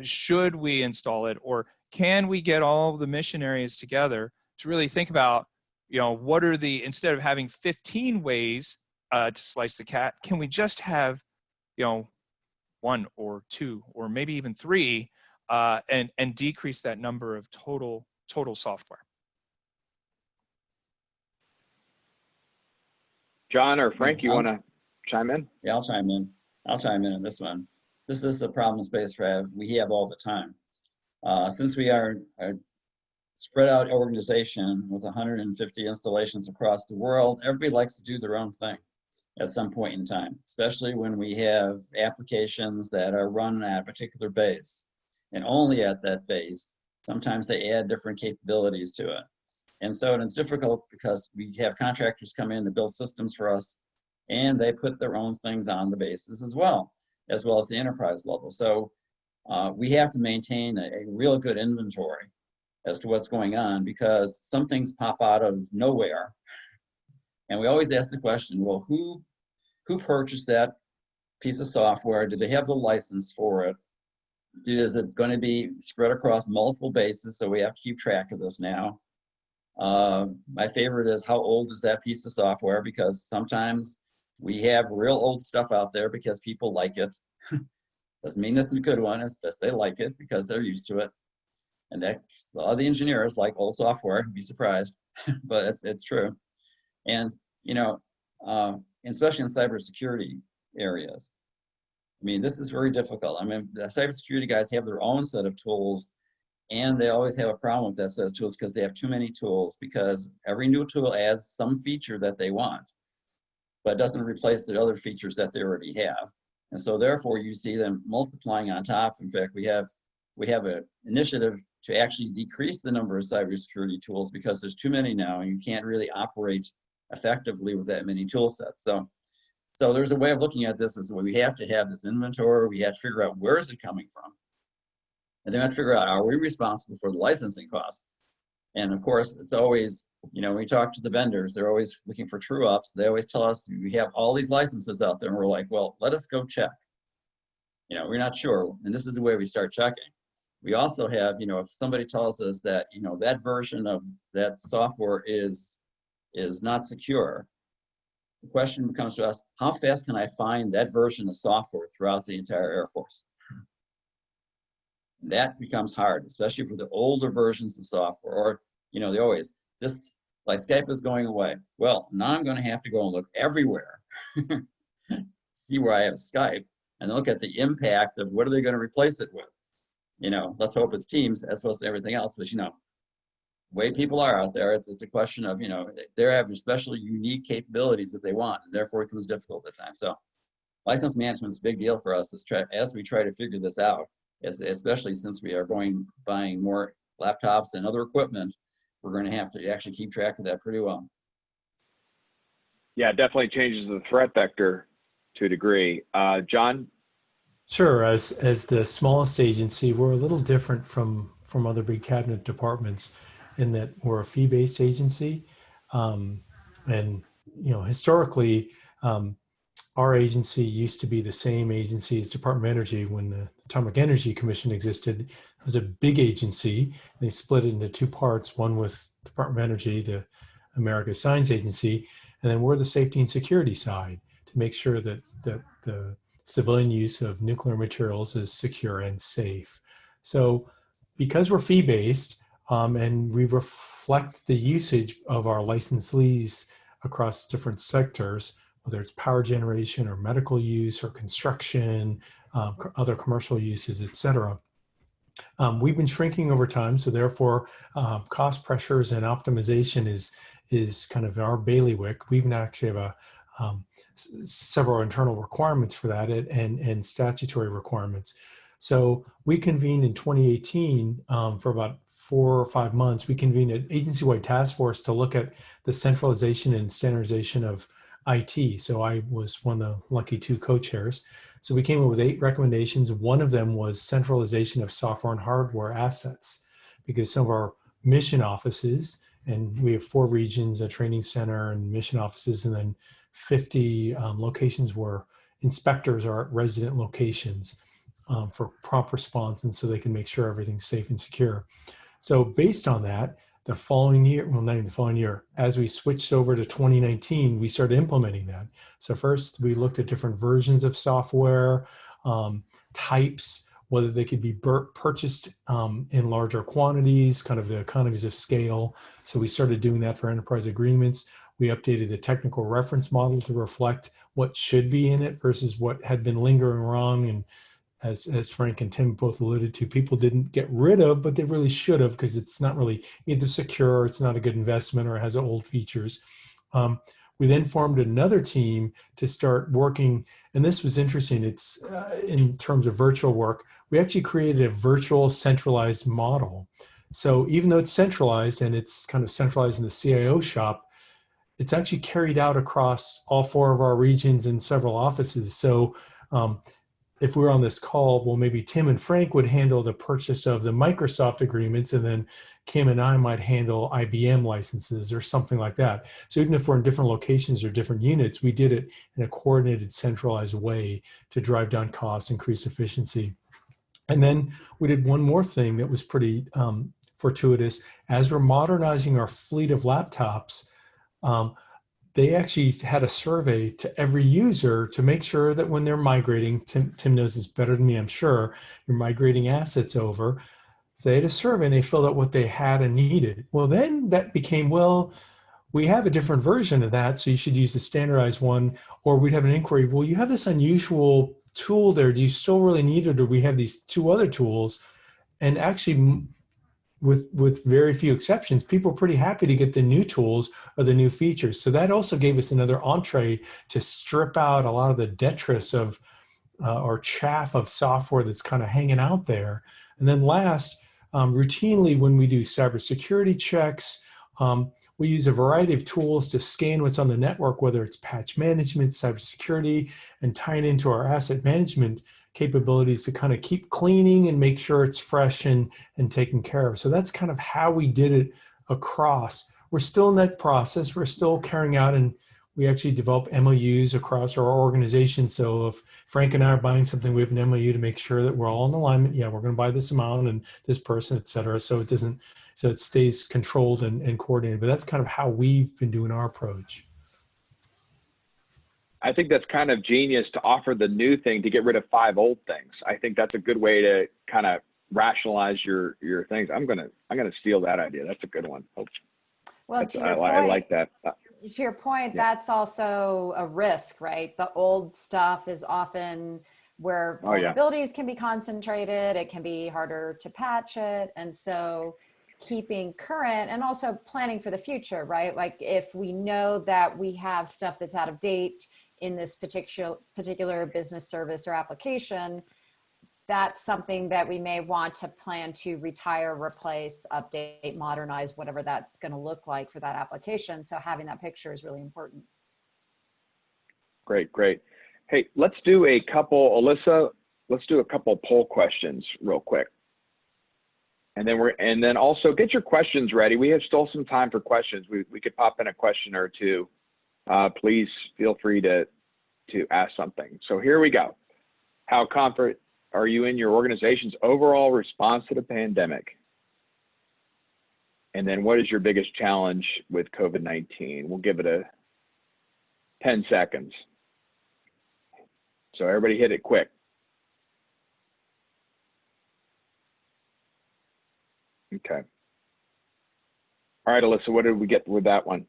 should we install it, or can we get all the mission areas together to really think about, what are instead of having 15 ways to slice the cat, can we just have, 1 or 2 or maybe even 3 and decrease that number of total software? John or Frank, you want to chime in? Yeah, I'll chime in. I'll chime in on this one. This is the problem space we have all the time. Since we are a spread out organization with 150 installations across the world, everybody likes to do their own thing at some point in time, especially when we have applications that are run at a particular base and only at that base. Sometimes they add different capabilities to it. And so it's difficult because we have contractors come in to build systems for us, and they put their own things on the bases as well as the enterprise level. So we have to maintain a real good inventory as to what's going on, because some things pop out of nowhere. And we always ask the question, well, who purchased that piece of software? Do they have the license for it? Is it going to be spread across multiple bases? So we have to keep track of this now. My favorite is, how old is that piece of software? Because sometimes we have real old stuff out there because people like it. Doesn't mean it's a good one, it's just they like it because they're used to it. And a lot of the engineers like old software, you'd be surprised, but it's true. And, especially in cybersecurity areas, I mean, this is very difficult. I mean, the cybersecurity guys have their own set of tools, and they always have a problem with that set of tools because they have too many tools, because every new tool adds some feature that they want, but doesn't replace the other features that they already have. And so therefore you see them multiplying on top. In fact, we have an initiative to actually decrease the number of cybersecurity tools because there's too many now, and you can't really operate effectively with that many tool sets. So there's a way of looking at this, is we have to have this inventory. We have to figure out, where is it coming from? And then we have to figure out, are we responsible for the licensing costs? And of course, it's always, when we talk to the vendors, they're always looking for true ups. They always tell us, we have all these licenses out there, and we're like, well, let us go check. We're not sure. And this is the way we start checking. We also have, if somebody tells us that, that version of that software is not secure, the question becomes to us, how fast can I find that version of software throughout the entire Air Force? That becomes hard, especially for the older versions of software. Or, they always, like Skype is going away. Well, now I'm going to have to go and look everywhere, see where I have Skype, and look at the impact of what are they going to replace it with. Let's hope it's Teams as opposed to everything else. But, the way people are out there, it's a question of, they're having especially unique capabilities that they want, and therefore it becomes difficult at times. So license management is a big deal for us as we try to figure this out, especially since we are buying more laptops and other equipment. We're going to have to actually keep track of that pretty well. Yeah, it definitely changes the threat vector to a degree. John? Sure. As the smallest agency, we're a little different from other big cabinet departments in that we're a fee-based agency. And, historically, our agency used to be the same agency as Department of Energy when the Atomic Energy Commission existed. It was a big agency. They split it into two parts, one with Department of Energy, the America Science Agency, And then we're the safety and security side to make sure that the civilian use of nuclear materials is secure and safe. So because we're fee-based and we reflect the usage of our licensees across different sectors, whether it's power generation or medical use or construction, other commercial uses, et cetera. We've been shrinking over time, so therefore cost pressures and optimization is kind of our bailiwick. We even actually have several internal requirements for that and statutory requirements. So we convened in 2018 for about 4 or 5 months. We convened an agency-wide task force to look at the centralization and standardization of IT. So I was one of the lucky 2 co-chairs. So we came up with 8 recommendations. One of them was centralization of software and hardware assets, because some of our mission offices, and we have 4 regions, a training center and mission offices, and then 50 locations where inspectors are at resident locations for prompt response, and so they can make sure everything's safe and secure. So based on that, the following year, well, not even the following year, as we switched over to 2019, we started implementing that. So first, we looked at different versions of software, types, whether they could be purchased in larger quantities, kind of the economies of scale. So we started doing that for enterprise agreements. We updated the technical reference model to reflect what should be in it versus what had been lingering wrong. And as Frank and Tim both alluded to, people didn't get rid of, but they really should have, because it's not really either secure, or it's not a good investment, or it has old features. We then formed another team to start working, and this was interesting. It's in terms of virtual work, we actually created a virtual centralized model. So even though it's centralized and it's kind of centralized in the CIO shop, it's actually carried out across all 4 of our regions and several offices. So if we were on this call, well, maybe Tim and Frank would handle the purchase of the Microsoft agreements, and then Kim and I might handle IBM licenses or something like that. So even if we're in different locations or different units, we did it in a coordinated, centralized way to drive down costs, increase efficiency. And then we did one more thing that was pretty fortuitous. As we're modernizing our fleet of laptops, they actually had a survey to every user to make sure that when they're migrating, Tim knows this better than me, I'm sure, you're migrating assets over. So they had a survey and they filled out what they had and needed. Well, then that became, well, we have a different version of that, so you should use the standardized one. Or we'd have an inquiry, well, you have this unusual tool there. Do you still really need it? Or we have these 2 other tools? And actually, with very few exceptions, people are pretty happy to get the new tools or the new features. So that also gave us another entree to strip out a lot of the detritus of or chaff of software that's kind of hanging out there. And then last, routinely when we do cybersecurity checks, we use a variety of tools to scan what's on the network, whether it's patch management, cybersecurity, and tying into our asset management capabilities to kind of keep cleaning and make sure it's fresh and taken care of. So that's kind of how we did it across. We're still in that process. We're still carrying out, and we actually develop MOUs across our organization. So if Frank and I are buying something, we have an MOU to make sure that we're all in alignment. Yeah, we're going to buy this amount and this person, et cetera. So it stays controlled and coordinated. But that's kind of how we've been doing our approach. I think that's kind of genius to offer the new thing to get rid of 5 old things. I think that's a good way to kind of rationalize your things. I'm gonna steal that idea. That's a good one. Well, I like that. To your point, Yeah. that's also a risk, right? The old stuff is often where vulnerabilities can be concentrated. It can be harder to patch it. And so keeping current and also planning for the future, right? Like if we know that we have stuff that's out of date in this particular business service or application, that's something that we may want to plan to retire, replace, update, modernize, whatever that's going to look like for that application. So having that picture is really important. Great. Hey, let's do a couple, Alyssa, let's do a couple poll questions real quick. And then also get your questions ready. We have still some time for questions. We could pop in a question or 2. Please feel free to ask something. So here we go. How confident are you in your organization's overall response to the pandemic? And then what is your biggest challenge with COVID-19? We'll give it 10 seconds. So everybody hit it quick. Okay. All right, Alyssa, what did we get with that one?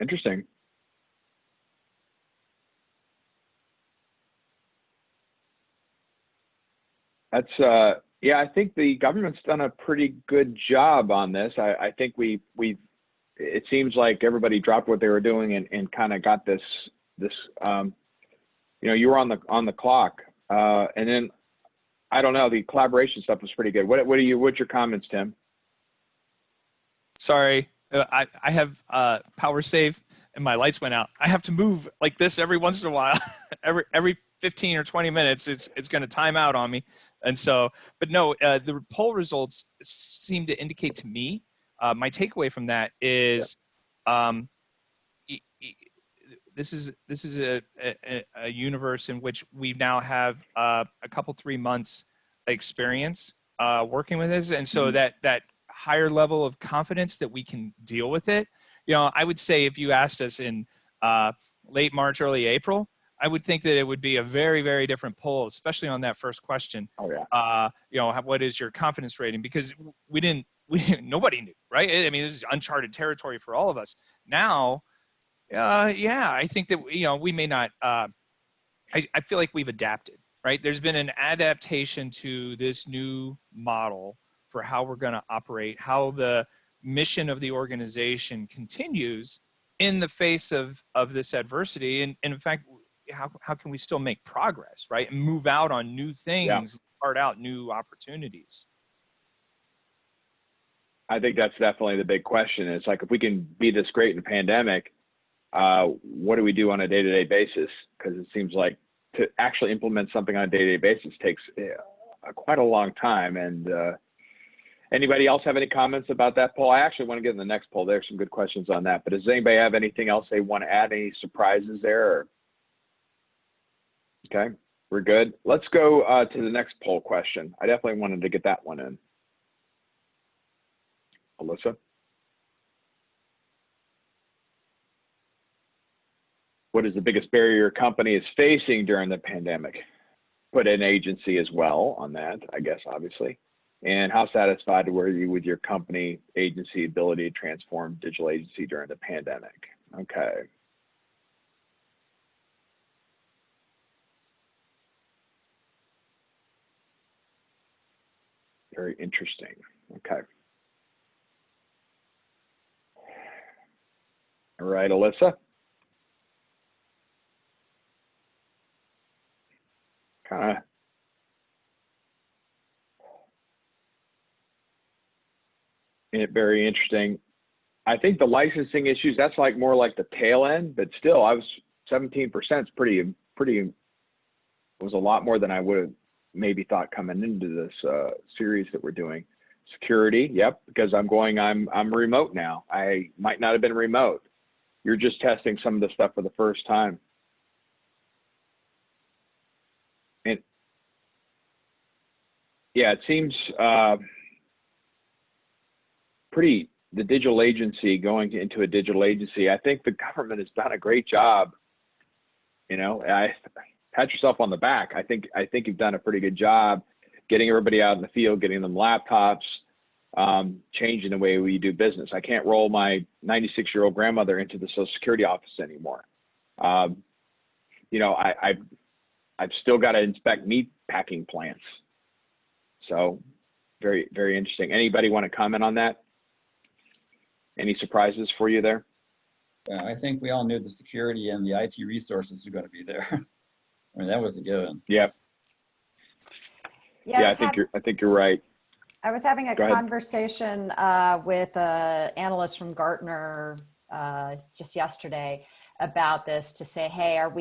Interesting. That's yeah, I think the government's done a pretty good job on this. I think it seems like everybody dropped what they were doing and kind of got this you know, you were on the clock, and then I don't know, the collaboration stuff was pretty good. What's your comments, Tim? Sorry, I have power save and my lights went out. I have to move like this every once in a while. every 15 or 20 minutes, it's going to time out on me. And so, but no, the poll results seem to indicate to me, my takeaway from that is, this is a universe in which we now have a couple 3 months experience working with this, and so that higher level of confidence that we can deal with it. You know, I would say if you asked us in late March, early April, I would think that it would be a very, very different poll, especially on that first question. Oh yeah. You know, what is your confidence rating? Because nobody knew, right? I mean, this is uncharted territory for all of us. Now, yeah, I think that, you know, we may not, I feel like we've adapted, right? There's been an adaptation to this new model for how we're going to operate, how the mission of the organization continues in the face of this adversity. And in fact, how can we still make progress, right? And move out on new things, start out new opportunities. I think that's definitely the big question. It's like, if we can be this great in a pandemic, what do we do on a day-to-day basis? Because it seems like to actually implement something on a day-to-day basis takes quite a long time. And anybody else have any comments about that poll? I actually want to get in the next poll. There's some good questions on that. But does anybody have anything else they want to add? Any surprises there? Or? Okay, we're good. Let's go to the next poll question. I definitely wanted to get that one in. Alyssa? What is the biggest barrier your company is facing during the pandemic? Put an agency as well on that, I guess, obviously. And how satisfied were you with your company agency ability to transform digital agency during the pandemic? Okay. Very interesting. Okay. All right, Alyssa. Kind of very interesting. I think the licensing issues, that's like more like the tail end, but still, I was 17% is pretty, was a lot more than I would have maybe thought coming into this series that we're doing. Security, yep, because I'm remote now. I might not have been remote. You're just testing some of the stuff for the first time. And yeah, it seems the digital agency, going into a digital agency, I think the government has done a great job. You know, pat yourself on the back. I think you've done a pretty good job getting everybody out in the field, getting them laptops, changing the way we do business. I can't roll my 96-year-old grandmother into the Social Security office anymore. You know, I've still got to inspect meat packing plants. So very, very interesting. Anybody want to comment on that? Any surprises for you there? Yeah, I think we all knew the security and the IT resources were going to be there. I mean, that was a given. Yep. Yeah, I think you're right. I was having a conversation with an analyst from Gartner just yesterday about this, to say, hey, are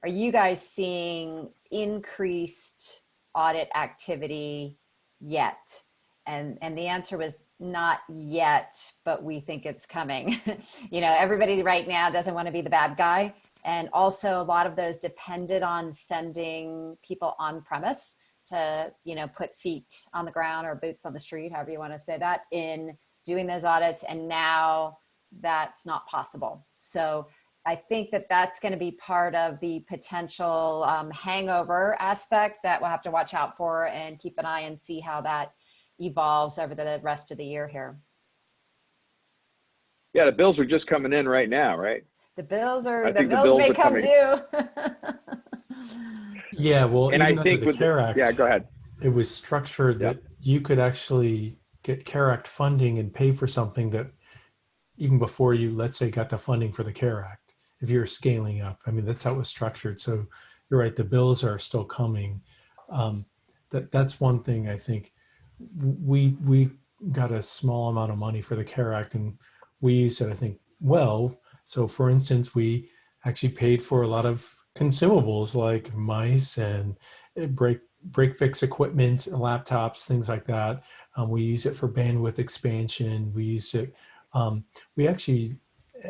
you guys seeing increased audit activity yet? And the answer was not yet, but we think it's coming. You know, everybody right now doesn't want to be the bad guy. And also a lot of those depended on sending people on premise to, put feet on the ground or boots on the street, however you want to say that, in doing those audits. And now that's not possible. So I think that that's going to be part of the potential hangover aspect that we'll have to watch out for and keep an eye and see how that evolves over the rest of the year here. Yeah, the bills are just coming in right now, right? The bills I think the bills bills may are come coming. due. Yeah, well, And even I under think the with CARE Act, yeah, go ahead. it was structured Yeah. that you could actually get CARE Act funding and pay for something that even before you, let's say, got the funding for the CARE Act, if you're scaling up. I mean, that's how it was structured. So you're right, the bills are still coming. That's one thing I think. We got a small amount of money for the CARE Act, and we used it, I think, well. So for instance, we actually paid for a lot of consumables like mice and break fix equipment, laptops, things like that. We use it for bandwidth expansion. We use it. We actually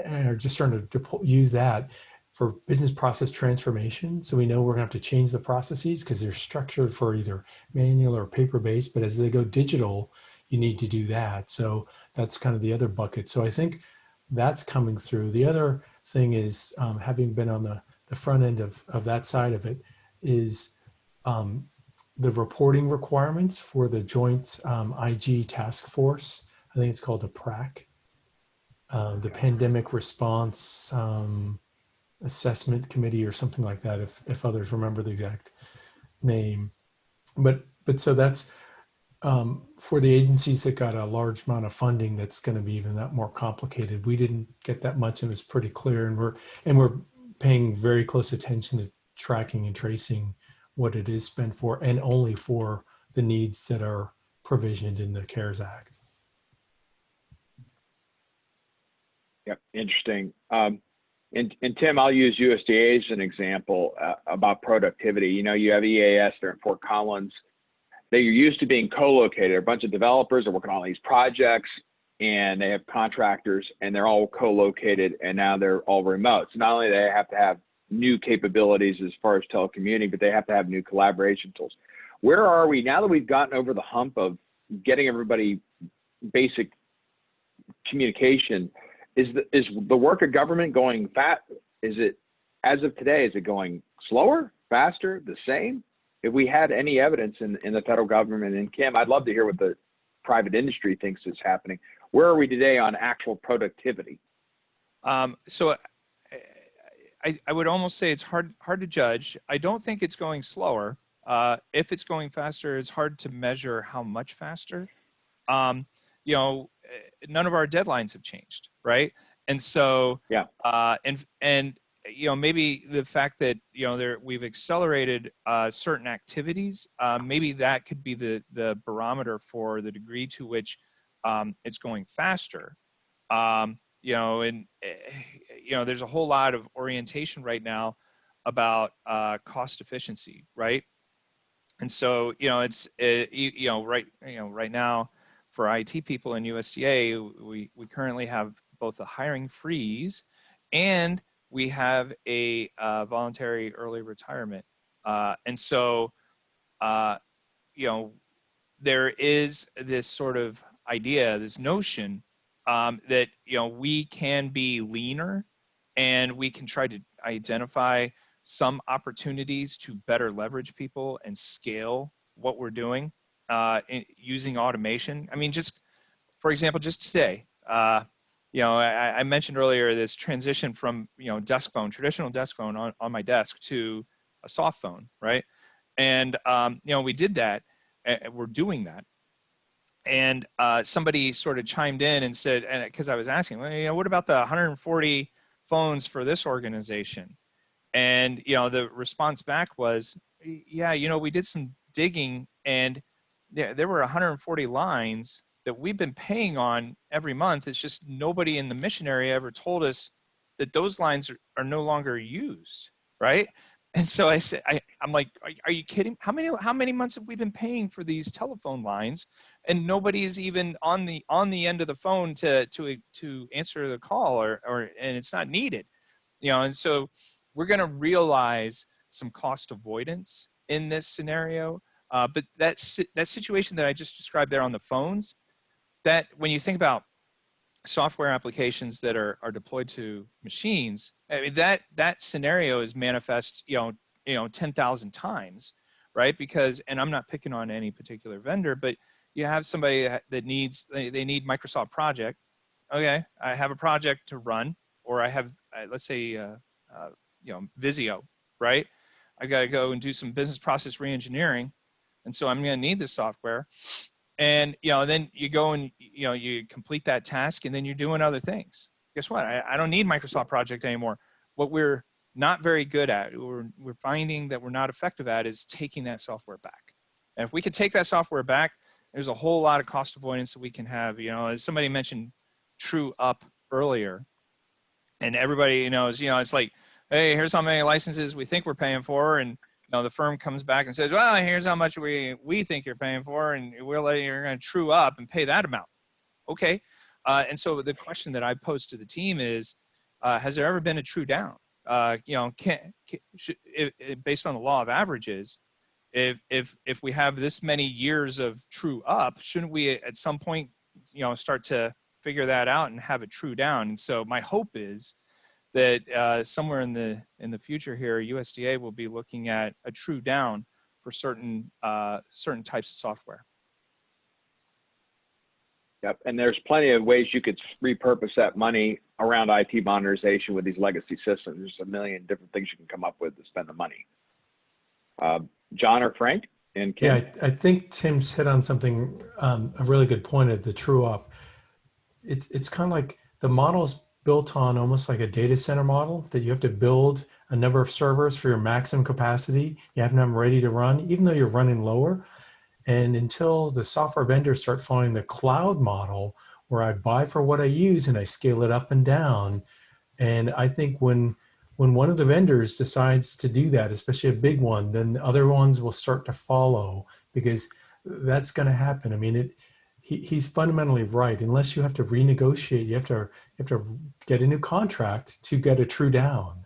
are just starting to use that for business process transformation. So we know we're going to have to change the processes because they're structured for either manual or paper-based. But as they go digital, you need to do that. So that's kind of the other bucket. So I think that's coming through. The other thing is, having been on the front end of that side of it, is the reporting requirements for the Joint IG Task Force. I think it's called the PRAC, the Pandemic Response Assessment Committee or something like that, if others remember the exact name. But so that's for the agencies that got a large amount of funding, that's going to be even that more complicated. We didn't get that much, and it was pretty clear, and we're paying very close attention to tracking and tracing what it is spent for, and only for the needs that are provisioned in the CARES Act. Yep, interesting. And Tim, I'll use USDA as an example about productivity. You have EAS there in Fort Collins. They are used to being co-located. A bunch of developers are working on these projects, and they have contractors, and they're all co-located, and now they're all remote. So not only do they have to have new capabilities as far as telecommuting, but they have to have new collaboration tools. Where are we now that we've gotten over the hump of getting everybody basic communication? Is the work of government going fast? Is it, as of today, is it going slower, faster, the same? If we had any evidence in the federal government, and Kim, I'd love to hear what the private industry thinks is happening. Where are we today on actual productivity? So I would almost say it's hard to judge. I don't think it's going slower. If it's going faster, it's hard to measure how much faster. None of our deadlines have changed, right? And so, yeah, and maybe the fact that we've accelerated certain activities, maybe that could be the barometer for the degree to which it's going faster. There's a whole lot of orientation right now about cost efficiency, right? And so, it's right now for IT people in USDA, we currently have both a hiring freeze and we have a voluntary early retirement. And so, there is this sort of idea, this notion that, we can be leaner and we can try to identify some opportunities to better leverage people and scale what we're doing using automation. I mean, just for example, just today, I mentioned earlier this transition from, desk phone, traditional desk phone on my desk to a soft phone, right? And, we did that, we're doing that. And somebody sort of chimed in and said, and because I was asking, well, what about the 140 phones for this organization? And, the response back was, yeah, we did some digging, and there were 140 lines that we've been paying on every month. It's just nobody in the mission area ever told us that those lines are no longer used, right? And so I said, I'm like, are you kidding? How many months have we been paying for these telephone lines, and nobody is even on the end of the phone to answer the call, and it's not needed, And so we're going to realize some cost avoidance in this scenario, But that situation that I just described there on the phones, that when you think about software applications that are deployed to machines, I mean, that scenario is manifest, 10,000 times, right? Because, and I'm not picking on any particular vendor, but you have somebody that they need Microsoft Project. Okay, I have a project to run, or I have, let's say, Visio, right? I got to go and do some business process reengineering, and so I'm going to need this software. And then you go and you complete that task, and then you're doing other things. Guess what? I don't need Microsoft Project anymore. What we're not very good at, we're finding that we're not effective at, is taking that software back. And if we could take that software back, there's a whole lot of cost avoidance that we can have. As somebody mentioned, true up earlier, and everybody knows, it's like, hey, here's how many licenses we think we're paying for, and the firm comes back and says, well, here's how much we think you're paying for, and you're going to true up and pay that amount. Okay. And so the question that I posed to the team is, has there ever been a true down? Based on the law of averages, if we have this many years of true up, shouldn't we at some point, start to figure that out and have a true down? And so my hope is that somewhere in the future here, USDA will be looking at a true down for certain types of software. Yep, and there's plenty of ways you could repurpose that money around IT modernization with these legacy systems. There's a million different things you can come up with to spend the money. John or Frank and Kim? Yeah, I think Tim's hit on something, a really good point of the true up. It's kind of like the model's built on almost like a data center model, that you have to build a number of servers for your maximum capacity. You have them ready to run, even though you're running lower. And until the software vendors start following the cloud model, where I buy for what I use and I scale it up and down. And I think when one of the vendors decides to do that, especially a big one, then the other ones will start to follow, because that's going to happen. I mean, he's fundamentally right. Unless you have to renegotiate, you have to get a new contract to get a true down,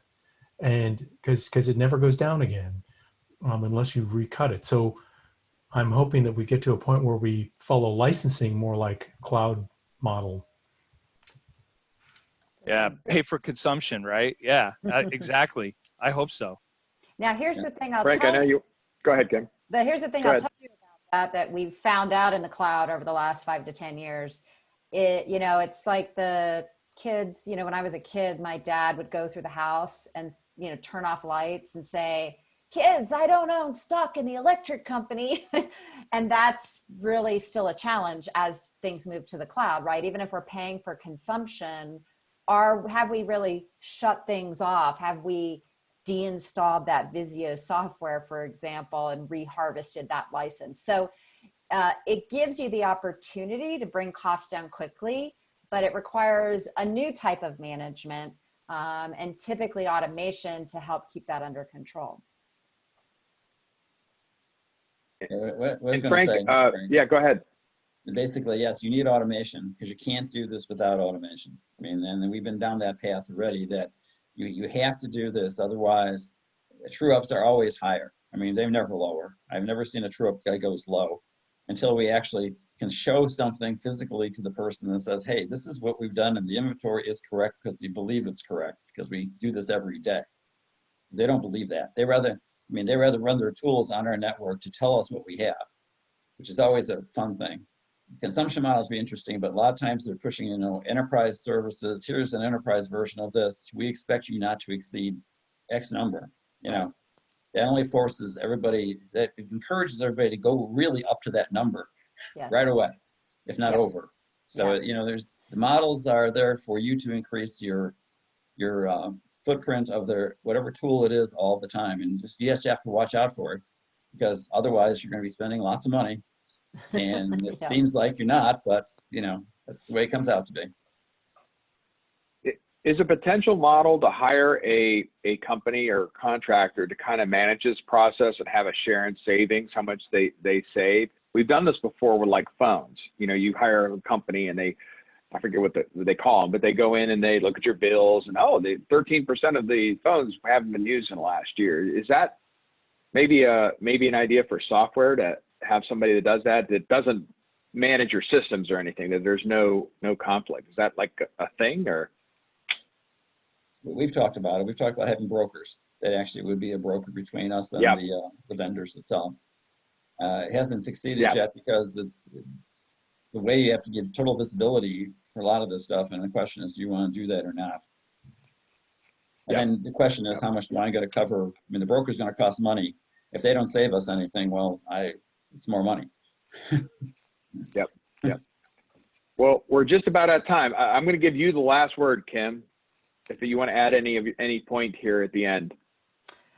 and because it never goes down again unless you recut it. So I'm hoping that we get to a point where we follow licensing more like cloud model. Yeah, pay for consumption, right? Yeah, exactly. I hope so. Now, here's the thing I'll Frank, tell I know you. Go ahead, Kim. Here's the thing I'll tell you about that we've found out in the cloud over the last 5 to 10 years. It's like the kids, when I was a kid, my dad would go through the house and, turn off lights and say, kids, I don't own stock in the electric company. And that's really still a challenge as things move to the cloud, right? Even if we're paying for consumption, have we really shut things off? Have we deinstalled that Visio software, for example, and reharvested that license? So it gives you the opportunity to bring costs down quickly, but it requires a new type of management and typically automation to help keep that under control. And Frank, yeah, go ahead. Basically, yes, you need automation, because you can't do this without automation. I mean, and we've been down that path already, that you have to do this. Otherwise, true ups are always higher. I mean, they're never lower. I've never seen a true up that goes low until we actually can show something physically to the person that says, hey, this is what we've done, and the inventory is correct because you believe it's correct, because we do this every day. They don't believe that. They rather run their tools on our network to tell us what we have, which is always a fun thing. Consumption models be interesting, but a lot of times they're pushing, enterprise services. Here's an enterprise version of this. We expect you not to exceed X number. That only forces everybody, that encourages everybody to go really up to that number right away, if not over. So, the models are there for you to increase your footprint of their whatever tool it is all the time, and just you have to watch out for it, because otherwise you're going to be spending lots of money, and it seems like you're not, but that's the way it comes out to be. Is a potential model to hire a company or contractor to kind of manage this process and have a share in savings, how much they save? We've done this before with like phones. You hire a company and I forget what they call them, but they go in and they look at your bills and, 13% of the phones haven't been used in the last year. Is that maybe an idea for software to have somebody that does that doesn't manage your systems or anything, that there's no conflict. Is that like a thing, or? We've talked about it. We've talked about having brokers that actually would be a broker between us and the vendors that sell. It hasn't succeeded yet because it's the way you have to give total visibility for a lot of this stuff. And the question is, do you want to do that or not? And then the question is, how much do I got to cover? I mean, the broker's going to cost money. If they don't save us anything, well, it's more money. Yep. Well, we're just about out of time. I'm going to give you the last word, Kim, if you want to add any point here at the end.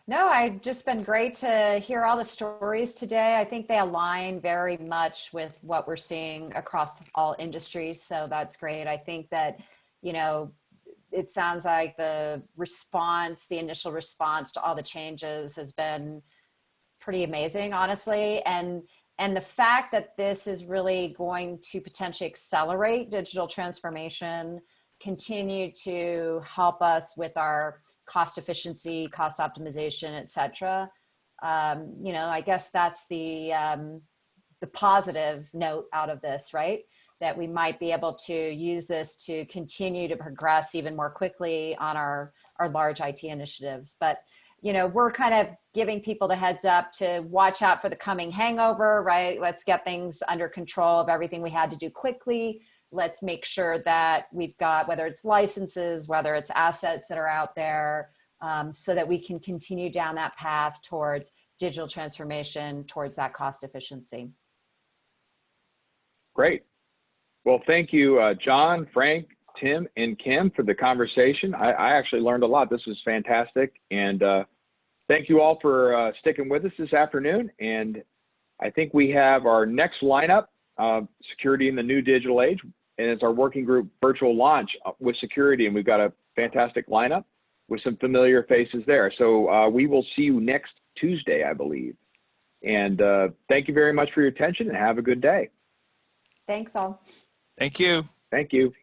No, I've just been great to hear all the stories today. I think they align very much with what we're seeing across all industries. So that's great. I think that, it sounds like the initial response to all the changes has been pretty amazing, honestly. And the fact that this is really going to potentially accelerate digital transformation, continue to help us with our cost efficiency, cost optimization, et cetera. I guess that's the positive note out of this, right? That we might be able to use this to continue to progress even more quickly on our large IT initiatives. But, we're kind of giving people the heads up to watch out for the coming hangover, right? Let's get things under control of everything we had to do quickly. Let's make sure that we've got, whether it's licenses, whether it's assets that are out there, so that we can continue down that path towards digital transformation, towards that cost efficiency. Great. Well, thank you, John, Frank, Tim, and Kim for the conversation. I actually learned a lot. This was fantastic. And thank you all for sticking with us this afternoon. And I think we have our next lineup, Security in the New Digital Age. And it's our working group virtual launch with security. And we've got a fantastic lineup with some familiar faces there. So we will see you next Tuesday, I believe. And thank you very much for your attention, and have a good day. Thanks all. Thank you. Thank you.